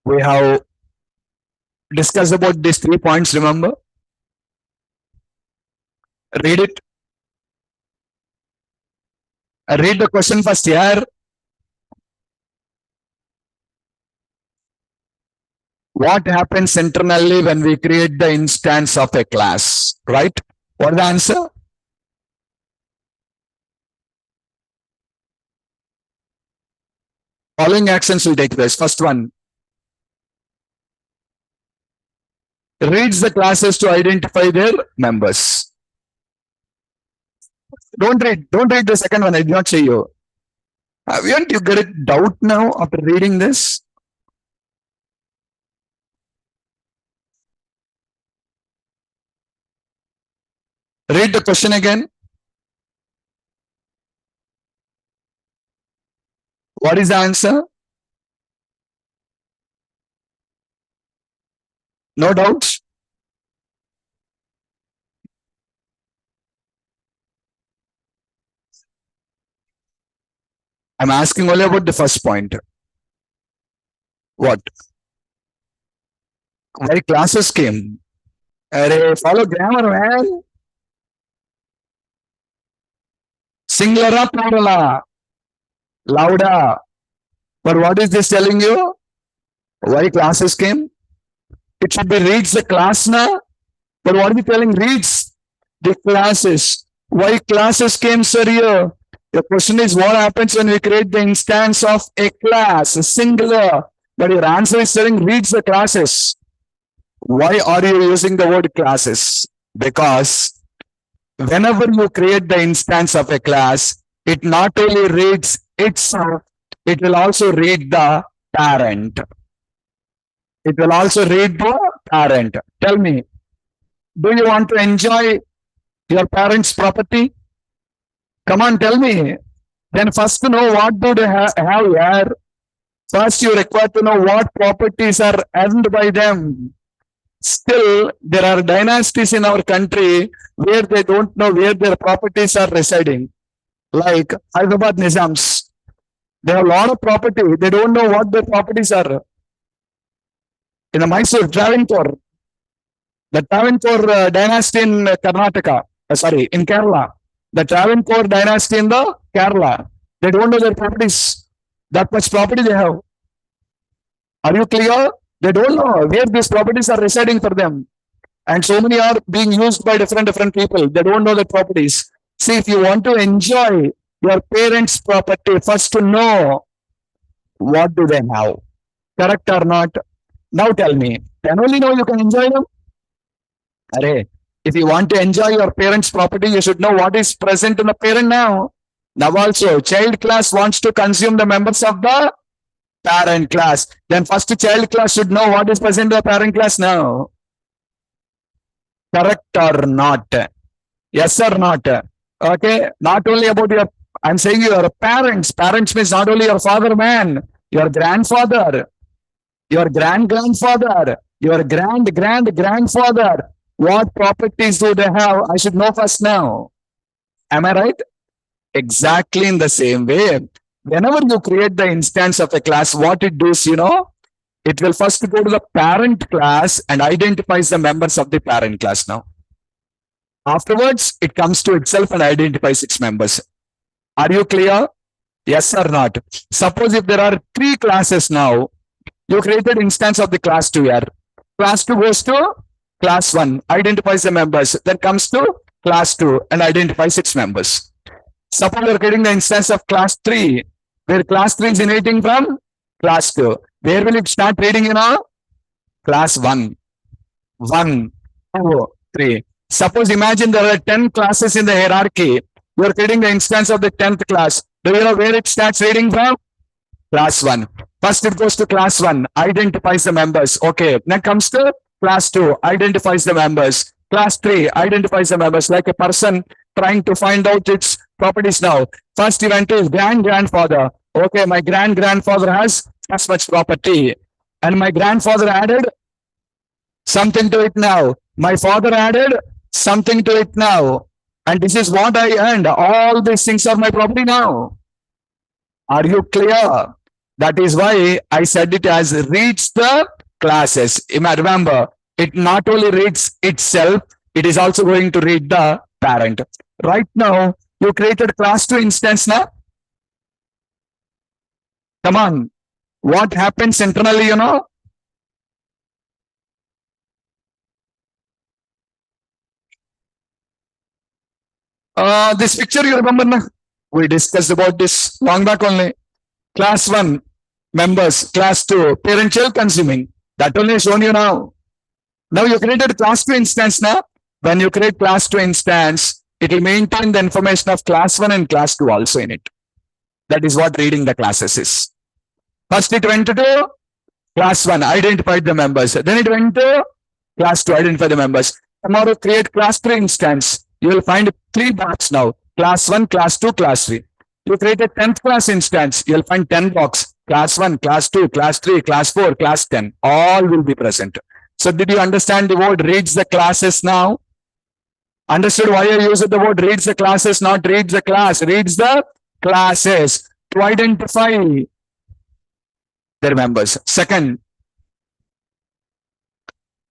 we have discussed about these 3 points, remember? Read it. Read the question first here. What happens internally when we create the instance of a class, right? What is the answer? Following actions will take place. First one, reads the classes to identify their members. Don't read the second one. I did not say you. Haven't you get a doubt now after reading this? Read the question again. What is the answer? No doubts? I'm asking only about the first point. What? Why classes came? Follow grammar, man. Singular plural. Louder. But what is this telling you? Why classes came? It should be reads the class now. But what are we telling? Reads the classes. Why classes came, sir, here? The question is what happens when we create the instance of a class, a singular, but your answer is saying reads the classes. Why are you using the word classes? Because whenever you create the instance of a class, it not only reads itself, it will also read the parent. It will also read the parent. Tell me, do you want to enjoy your parents' property? Come on, tell me. Then first to know what do they have here. First, you require to know what properties are earned by them. Still, there are dynasties in our country where they don't know where their properties are residing. Like Hyderabad Nizams. They have a lot of property. They don't know what their properties are. In the Mysore, Travancore. The Travancore dynasty in Karnataka. In Kerala. The Travancore dynasty in the Kerala. They don't know their properties. That much property they have. Are you clear? They don't know where these properties are residing for them. And so many are being used by different people. They don't know the properties. See, if you want to enjoy your parents' property, first to know what do they have. Correct or not? Now tell me, then only know you can enjoy them? Array, if you want to enjoy your parents' property, you should know what is present in the parent now. Now also, child class wants to consume the members of the parent class. Then first child class should know what is present in the parent class now. Correct or not? Yes or not? Okay, not only about your, I'm saying your parents. Parents means not only your father, man, your grandfather, your grandfather, your grandfather. What properties do they have? I should know first now. Am I right? Exactly in the same way. Whenever you create the instance of a class, what it does, it will first go to the parent class and identifies the members of the parent class now. Afterwards, it comes to itself and identifies its members. Are you clear? Yes or not? Suppose if there are 3 classes now, you created instance of the class 2 here. Class 2 goes to class 1, identifies the members, then comes to class 2 and identifies its members. Suppose you're creating the instance of class 3, where class 3 is inheriting from class 2. Where will it start reading, Class 1. 1, 2, 3. Suppose imagine there are 10 classes in the hierarchy. You're creating the instance of the 10th class. Do you know where it starts reading from? Class 1. First it goes to class 1, identifies the members. Okay, then comes to class 2, identifies the members. Class 3, identifies the members, like a person trying to find out its properties now. First he went to his grandfather. Okay, my grandfather has as much property. And my grandfather added something to it now. My father added something to it now. And this is what I earned. All these things are my property now. Are you clear? That is why I said it as reads the classes. Remember, it not only reads itself, it is also going to read the parent. Right now, you created class 2 instance now. Come on. What happens internally, This picture you remember now? We discussed about this long back only. Class 1 members, class 2 parent child consuming. That only shown you now. Now you created class 2 instance now. When you create class 2 instance, it will maintain the information of class 1 and class 2 also in it. That is what reading the classes is. First it went to class 1, identified the members. Then it went to class 2, identify the members. Tomorrow create class 3 instance. You will find 3 blocks now. Class 1, class 2, class 3. You create a 10th class instance. You will find 10 blocks. Class 1, class 2, class 3, class 4, class 10. All will be present. So did you understand the word reads the classes now? Understood why I use the word reads the classes, not reads the class. Reads the classes to identify their members. Second,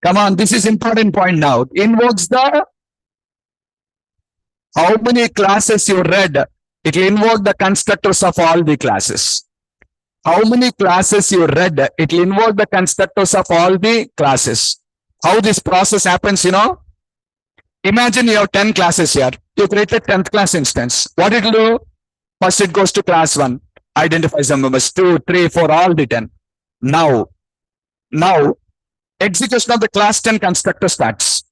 come on, this is important point now. Invokes the how many classes you read. It will invoke the constructors of all the classes. How many classes you read. It will invoke the constructors of all the classes. How this process happens, Imagine you have 10 classes here. You created 10th class instance. What it will do? First it goes to class 1, identifies the members, 2, 3, 4, all written. Now, execution of the class 10 constructor starts.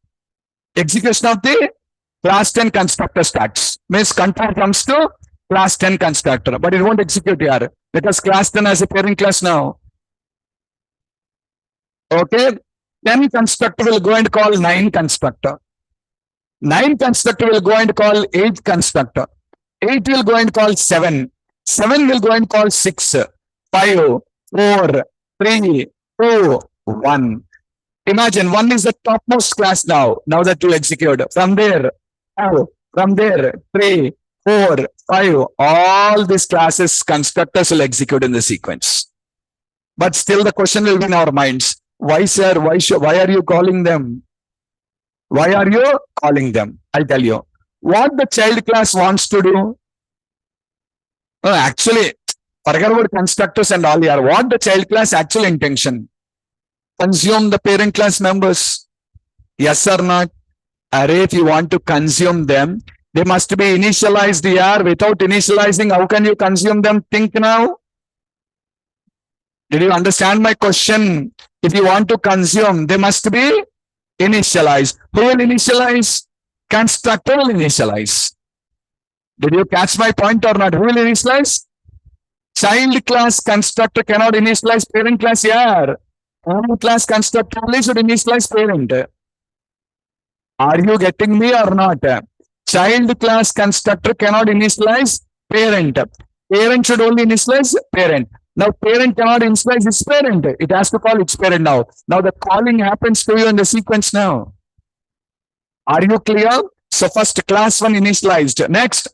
Execution of the class 10 constructor starts. Means control comes to class 10 constructor, but it won't execute here because class 10 has a parent class now. Okay, 10 constructor will go and call 9 constructor. 9 constructor will go and call 8 constructor. 8 will go and call 7. 7 will go and call 6, 5, 4, 3, 2, 1. Imagine 1 is the topmost class now. Now that you execute. From there, 3, 4, 5, all these classes constructors will execute in the sequence. But still the question will be in our minds. Why, sir? Why are you calling them? Why are you calling them? I'll tell you. What the child class wants to do? Actually, forget about constructors and all here. What the child class actual intention? Consume the parent class members. Yes or not? Array, if you want to consume them, they must be initialized here. Without initializing, how can you consume them? Think now. Did you understand my question? If you want to consume, they must be initialized. Who will initialize? Constructor will initialize. Did you catch my point or not? Who will initialize? Child class constructor cannot initialize parent class here. Parent class constructor only should initialize parent. Are you getting me or not? Child class constructor cannot initialize parent. Parent should only initialize parent. Now parent cannot initialize its parent. It has to call its parent now. Now the calling happens to you in the sequence now. Are you clear? So first class 1 initialized. Next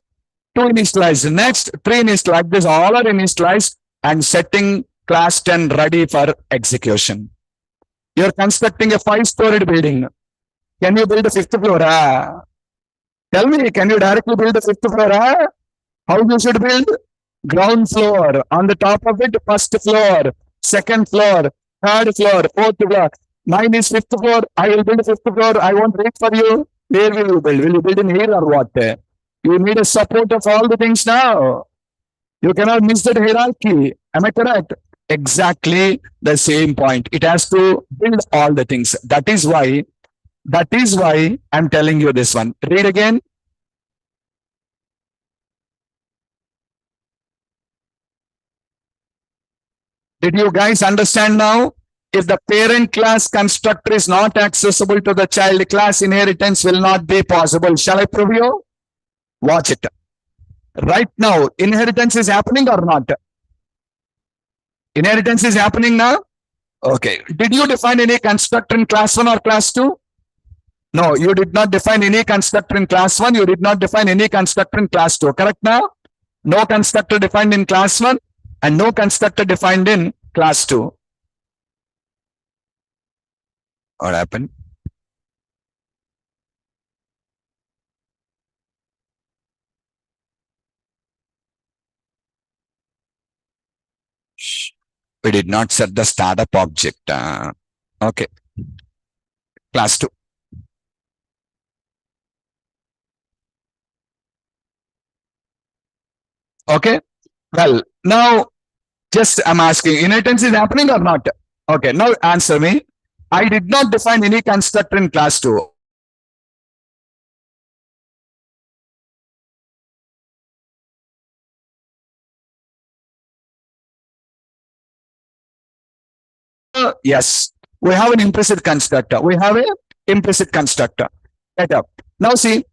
2 initialized. Next 3 initialized. Like this, all are initialized and setting class 10 ready for execution. You're constructing a 5-storied building. Can you build a 5th floor? Tell me, can you directly build a 5th floor? How you should build? Ground floor. On the top of it, 1st floor, 2nd floor, 3rd floor, 4th floor. Mine is 5th floor. I will build a 5th floor. I won't wait for you. Where will you build? Will you build in here or what? You need a support of all the things now. You cannot miss that hierarchy. Am I correct? Exactly the same point. It has to build all the things. That is why I'm telling you this one. Read again. Did you guys understand now? If the parent class constructor is not accessible to the child class, inheritance will not be possible. Shall I prove you? Watch it. Right now, inheritance is happening or not? Inheritance is happening now? Okay. Did you define any constructor in class 1 or class 2? No, you did not define any constructor in class 1. You did not define any constructor in class 2. Correct now? No constructor defined in class 1 and no constructor defined in class 2. What happened? We did not set the startup object. Okay. Class 2. Okay. Well, now just I'm asking, inheritance is happening or not? Okay. Now answer me. I did not define any constructor in class 2. Yes, we have an implicit constructor. We have a implicit constructor. Better. Now see,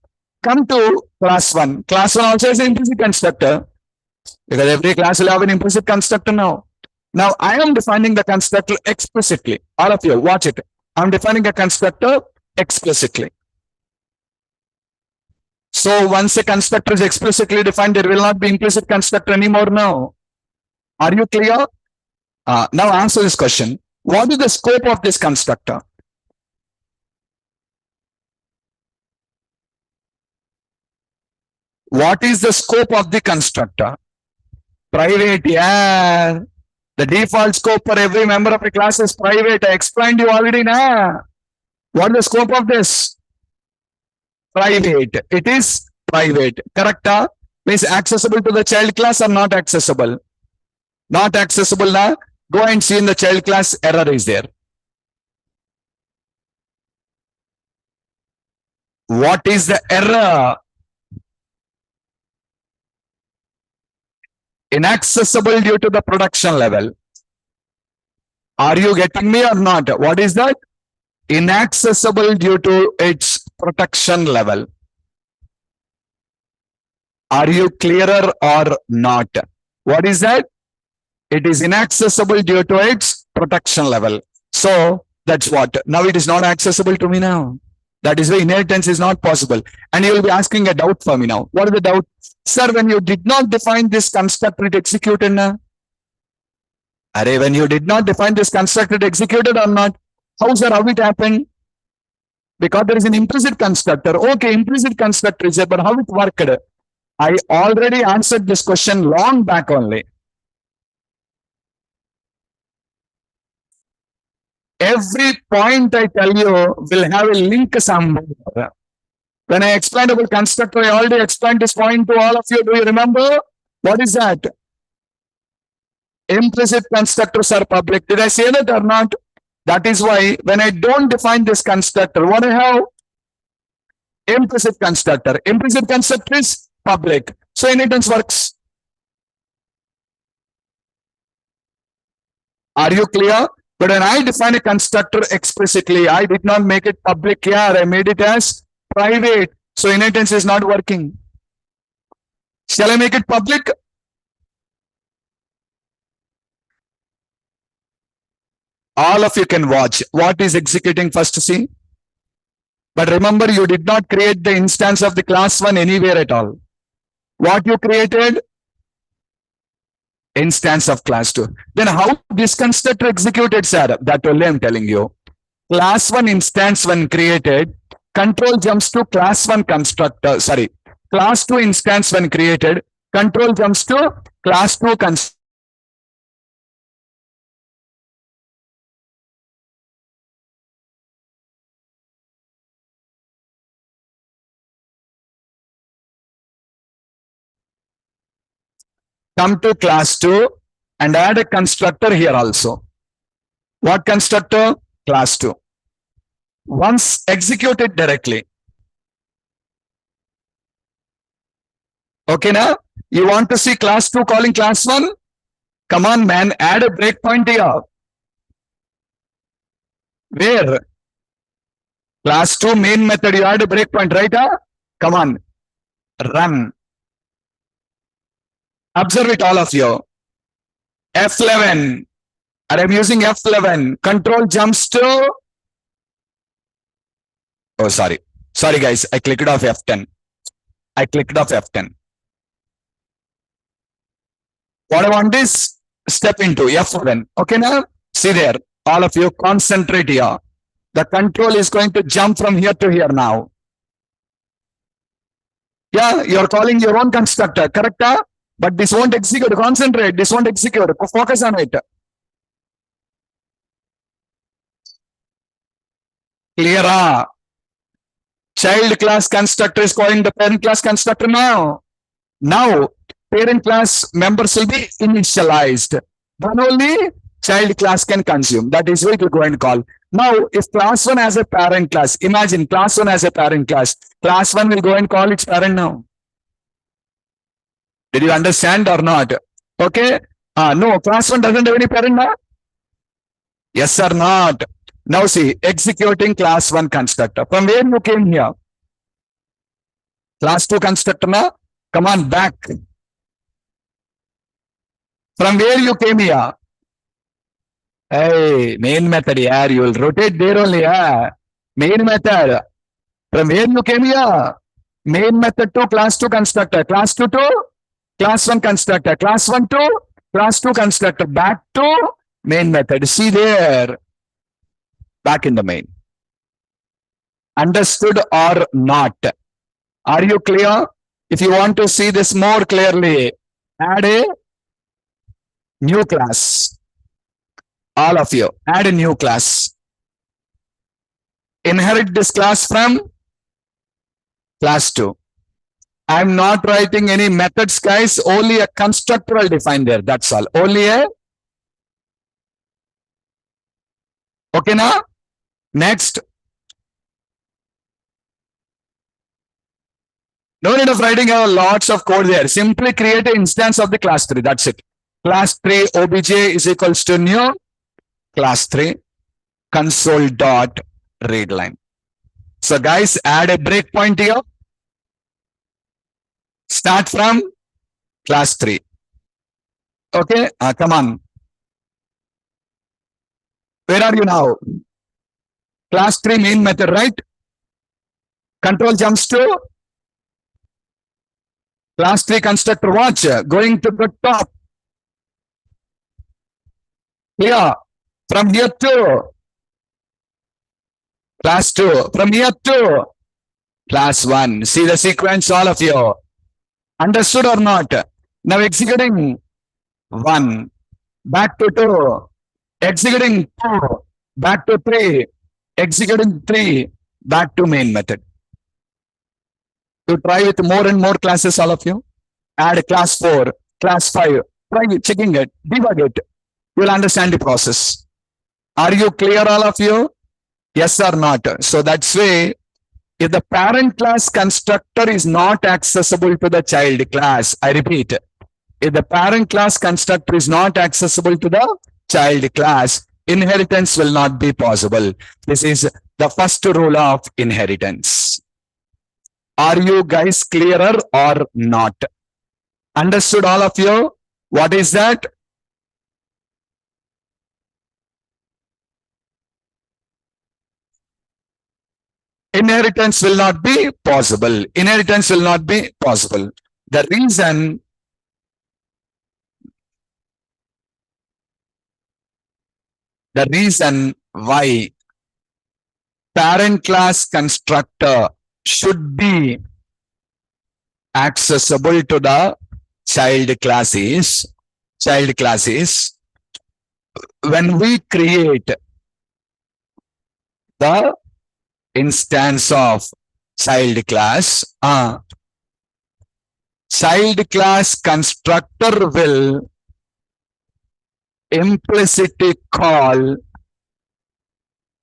come to class 1. Class 1 also has an implicit constructor because every class will have an implicit constructor now. Now I am defining the constructor explicitly. All of you, watch it. I'm defining a constructor explicitly. So once a constructor is explicitly defined, there will not be implicit constructor anymore now. Are you clear? Now answer this question. What is the scope of this constructor? What is the scope of the constructor? Private, yeah. The default scope for every member of a class is private. I explained you already now. What is the scope of this? Private. It is private. Correct? Means accessible to the child class or not accessible? Not accessible now. Go and see in the child class, error is there. What is the error? Inaccessible due to the production level. Are you getting me or not? What is that? Inaccessible due to its protection level. Are you clearer or not? What is that? It is inaccessible due to its protection level. So that's what. Now it is not accessible to me now. That is why inheritance is not possible. And you will be asking a doubt for me now. What is the doubt? Sir, when you did not define this constructor, it executed now. Array, when you did not define this constructor, it executed or not? How, sir, how it happened? Because there is an implicit constructor. Okay, implicit constructor is there, but how it worked? I already answered this question long back only. Every point I tell you will have a link somewhere. When I explained about constructor, I already explained this point to all of you. Do you remember? What is that? Implicit constructors are public. Did I say that or not? That is why when I don't define this constructor, what I have? Implicit constructor. Implicit constructor is public. So inheritance works. Are you clear? But when I define a constructor explicitly, I did not make it public here. I made it as private. So inheritance is not working. Shall I make it public? All of you can watch. What is executing first to see? But remember, you did not create the instance of the class 1 anywhere at all. What you created? Instance of class 2. Then how this constructor executed, sir? That only I'm telling you. Class 1 instance when created, control jumps to class 1 constructor. Sorry. Class 2 instance when created, control jumps to class 2 constructor. Come to class 2 and add a constructor here also. What constructor? Class 2. Once executed directly. Okay, now you want to see class 2 calling class 1? Come on, man, add a breakpoint here. Where? Class 2 main method, you add a breakpoint, right? Huh? Come on, run. Observe it, all of you. F11. And I'm using F11. Control jumps to. Oh, sorry. Sorry, guys. I clicked off F10. I clicked off F10. What I want is step into F11. Okay, now see there. All of you concentrate here. The control is going to jump from here to here now. Yeah, you're calling your own constructor, correct? Huh? But this won't execute. Concentrate. This won't execute. Focus on it. Clear? Child class constructor is calling the parent class constructor now. Now, parent class members will be initialized. Then only child class can consume. That is why it will go and call. Now, if class 1 has a parent class, imagine class 1 has a parent class. Class 1 will go and call its parent now. Did you understand or not? Okay. No, class 1 doesn't have any parent now. Yes or not? Now see, executing class 1 constructor. From where you came here? Class 2 constructor now. Come on, back. From where you came here? Hey, main method here. You will rotate there only. Main method. From where you came here? Main method to class 2 constructor. Class 2 to class 1 constructor. Class 1 to class 2 constructor. Back to main method. See there. Back in the main. Understood or not? Are you clear? If you want to see this more clearly, add a new class. All of you, add a new class. Inherit this class from class 2. I'm not writing any methods, guys. Only a constructor I'll define there. That's all. Only a. Okay, now? Next. No need of writing lots of code there. Simply create an instance of the class 3. That's it. Class 3 obj is equals to new class 3 console dot read line. So guys, add a breakpoint here. Start from class 3. Okay, come on. Where are you now? Class 3 main method, right? Control jumps to class 3 constructor. Watch, going to the top. Here, from here to class 2, from here to class 1. See the sequence, all of you. Understood or not? Now executing 1, back to 2, executing 2, back to 3, executing 3, back to main method. To try with more and more classes, all of you. Add class 4, class 5. Try checking it, debug it. You will understand the process. Are you clear, all of you? Yes or not? So that's way, if the parent class constructor is not accessible to the child class, I repeat, if the parent class constructor is not accessible to the child class, inheritance will not be possible. This is the first rule of inheritance. Are you guys clearer or not? Understood, all of you? What is that? Inheritance will not be possible. Inheritance will not be possible. The reason why parent class constructor should be accessible to the child class is when we create the instance of child class, child class constructor will implicitly call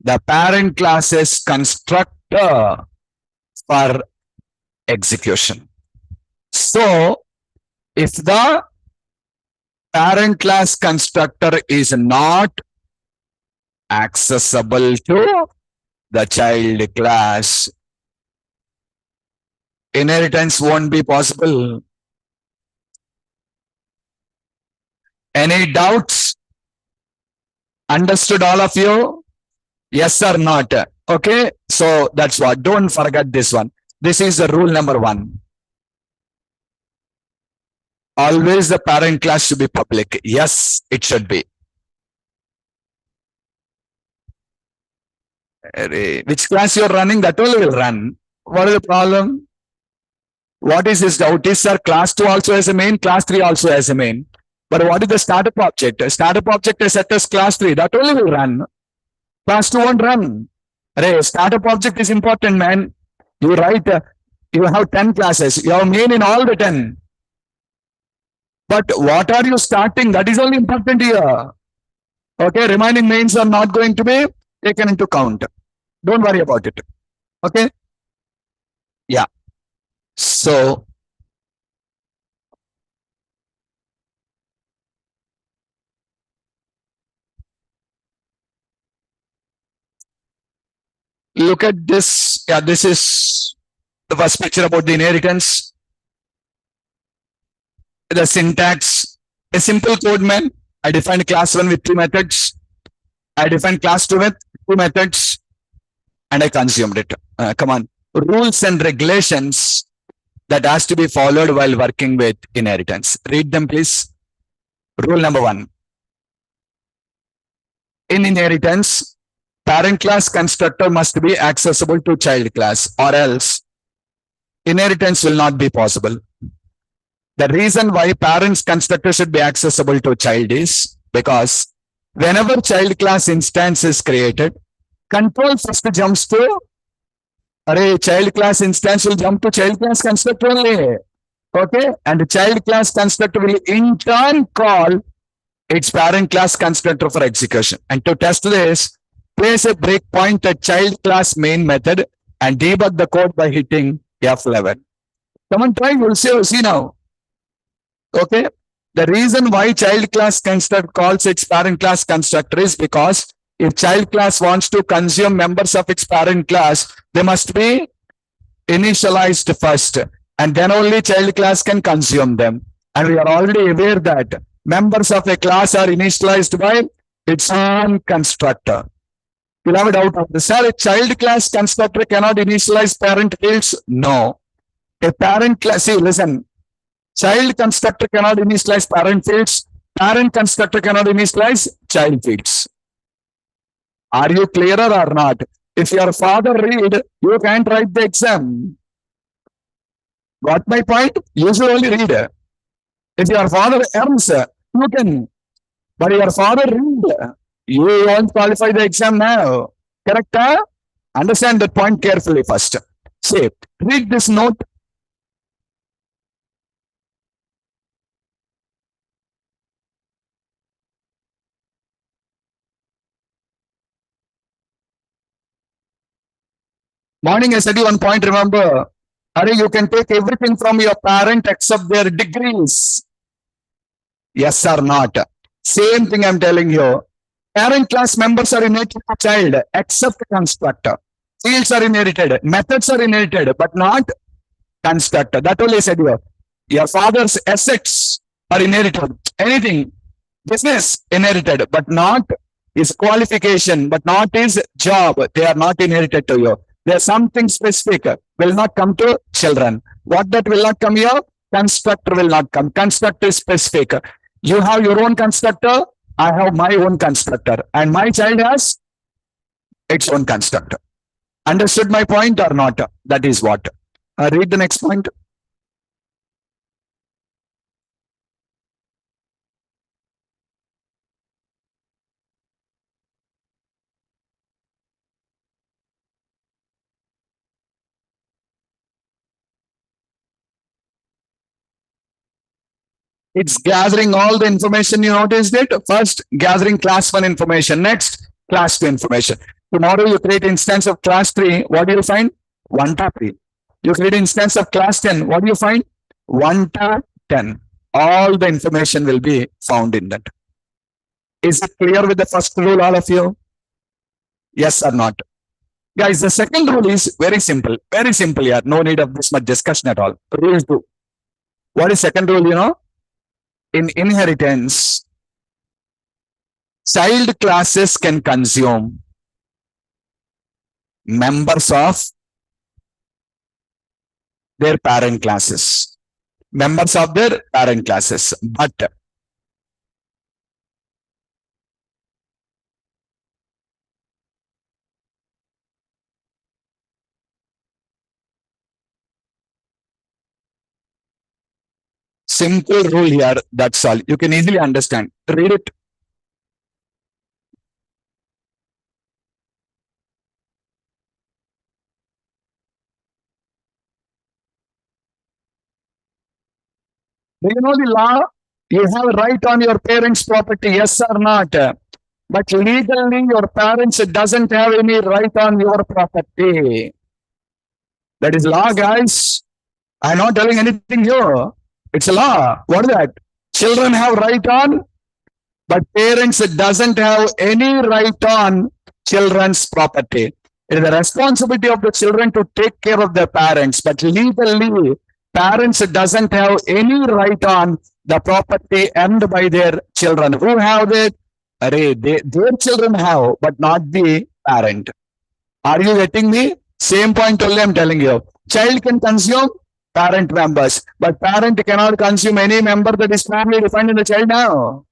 the parent class's constructor for execution. So, if the parent class constructor is not accessible to the child class, inheritance won't be possible. Any doubts? Understood, all of you? Yes or not? Okay, so that's what. Don't forget this one. This is the rule number 1. Always the parent class should be public. Yes, it should be. Which class you're running, that will run. What is the problem? What is this doubt? Is sir, class 2 also has a main, class 3 also has a main. But what is the startup object? Startup object is set as class 3. That only will run. Class 2 won't run. Startup object is important, man. You write, you have 10 classes. You have main in all the 10. But what are you starting? That is only important here. Okay, remaining mains are not going to be taken into count. Don't worry about it. Okay? Yeah. So, look at this. Yeah, this is the first picture about the inheritance. The syntax, a simple code, man. I defined class 1 with 2 methods. I defined class 2 with 2 methods. And I consumed it. Come on. Rules and regulations that has to be followed while working with inheritance. Read them, please. Rule number 1. In inheritance, parent class constructor must be accessible to child class, or else inheritance will not be possible. The reason why parents constructor should be accessible to child is because whenever child class instance is created, control first jumps to Array child class instance will jump to child class constructor only. Okay, and the child class constructor will in turn call its parent class constructor for execution. And to test this, place a breakpoint at child class main method and debug the code by hitting F11. Come on, try. We'll see now. Okay. The reason why child class constructor calls its parent class constructor is because if child class wants to consume members of its parent class, they must be initialized first, and then only child class can consume them. And we are already aware that members of a class are initialized by its own constructor. You'll have a doubt on this. Sir, a child class constructor cannot initialize parent fields? No. A parent class, see, listen, child constructor cannot initialize parent fields. Parent constructor cannot initialize child fields. Are you clearer or not? If your father read, you can't write the exam. Got my point? You should only read. If your father earns, you can. But your father read, you won't qualify the exam now. Correct? Huh? Understand that point carefully first. Say, read this note. Morning, I said you one point, remember. Hurry, you can take everything from your parent except their degrees. Yes or not? Same thing I'm telling you. Parent class members are inherited to child except constructor. Fields are inherited. Methods are inherited, but not constructor. That only I said you. Your father's assets are inherited. Anything. Business inherited, but not his qualification, but not his job. They are not inherited to you. There's something specific will not come to children. What that will not come here? Constructor will not come. Constructor is specific. You have your own constructor. I have my own constructor. And my child has its own constructor. Understood my point or not? That is what. Read the next point. It's gathering all the information. You noticed it? First, gathering class 1 information. Next, class 2 information. Tomorrow, you create instance of class 3. What do you find? 1 to 3. You create instance of class 10. What do you find? 1 to 10. All the information will be found in that. Is it clear with the first rule, all of you? Yes or not? Guys, the second rule is very simple. Very simple here. No need of this much discussion at all. Rule 2. What is second rule, you know? In inheritance, child classes can consume members of their parent classes. Members of their parent classes. But simple rule here, that's all. You can easily understand. Read it. Do you know the law? You have a right on your parents' property, yes or not? But legally, your parents doesn't have any right on your property. That is law, guys. I'm not telling anything new. It's a law. What is that? Children have right on, but parents doesn't have any right on children's property. It is the responsibility of the children to take care of their parents, but legally, parents doesn't have any right on the property earned by their children. Who have it? Their children have, but not the parent. Are you getting me? Same point only I'm telling you. Child can consume parent members, but parent cannot consume any member that is family defined in the child now.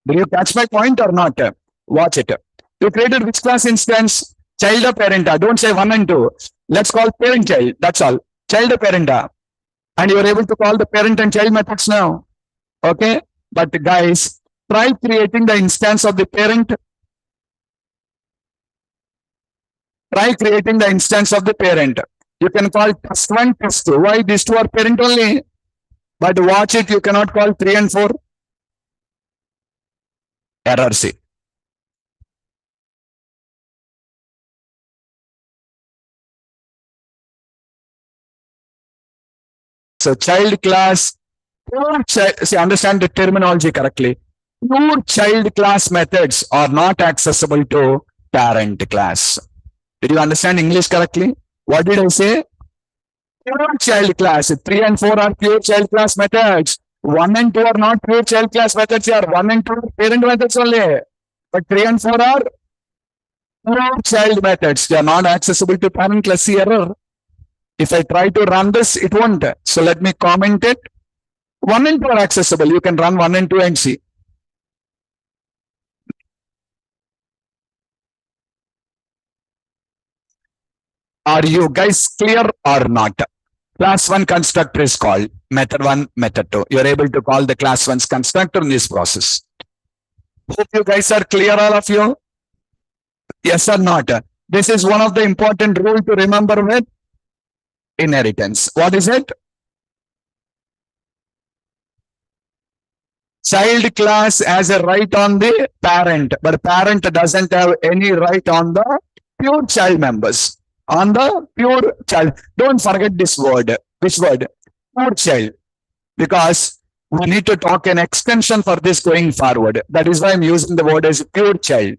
Do you catch my point or not? Watch it. You created which class instance? Child or parent? Don't say 1 and 2. Let's call parent child. That's all. Child or parent? And you are able to call the parent and child methods now. Okay? But guys, try creating the instance of the parent. Try creating the instance of the parent. You can call test1, test2. Why? These two are parent only. But watch it, you cannot call 3 and 4. Error C. So child class, pure child, see, understand the terminology correctly. Pure child class methods are not accessible to parent class. Did you understand English correctly? What did I say? Pure child class. 3 and 4 are pure child class methods. 1 and 2 are not pure child class methods here. 1 and 2 are parent methods only. But 3 and 4 are pure child methods. They are not accessible to parent class. See error. If I try to run this, it won't. So let me comment it. 1 and 2 are accessible. You can run 1 and 2 and see. Are you guys clear or not? Class 1 constructor is called method 1, method 2. You're able to call the class 1's constructor in this process. Hope you guys are clear, all of you. Yes or not? This is one of the important rule to remember with inheritance. What is it? Child class has a right on the parent, but parent doesn't have any right on the pure child members. On the pure child. Don't forget this word. Which word? Pure child. Because we need to talk an extension for this going forward. That is why I'm using the word as pure child.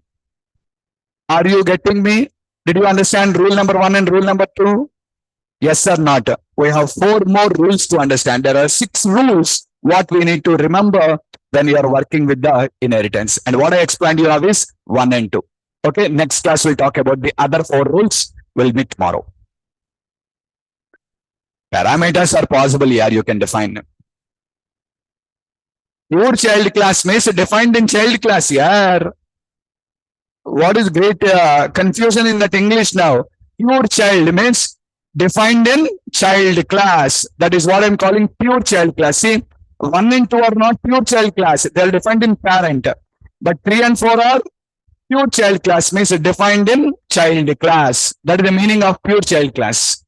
Are you getting me? Did you understand rule number 1 and rule number 2? Yes or not? We have 4 more rules to understand. There are 6 rules what we need to remember when you are working with the inheritance. And what I explained you now is 1 and 2. Okay, next class we'll talk about the other 4 rules. We'll meet tomorrow. Parameters are possible here, you can define. Pure child class means defined in child class here. What is great confusion in that English now? Pure child means defined in child class. That is what I'm calling pure child class. See, 1 and 2 are not pure child class. They are defined in parent. But 3 and 4 are pure child class, means defined in child class. That is the meaning of pure child class.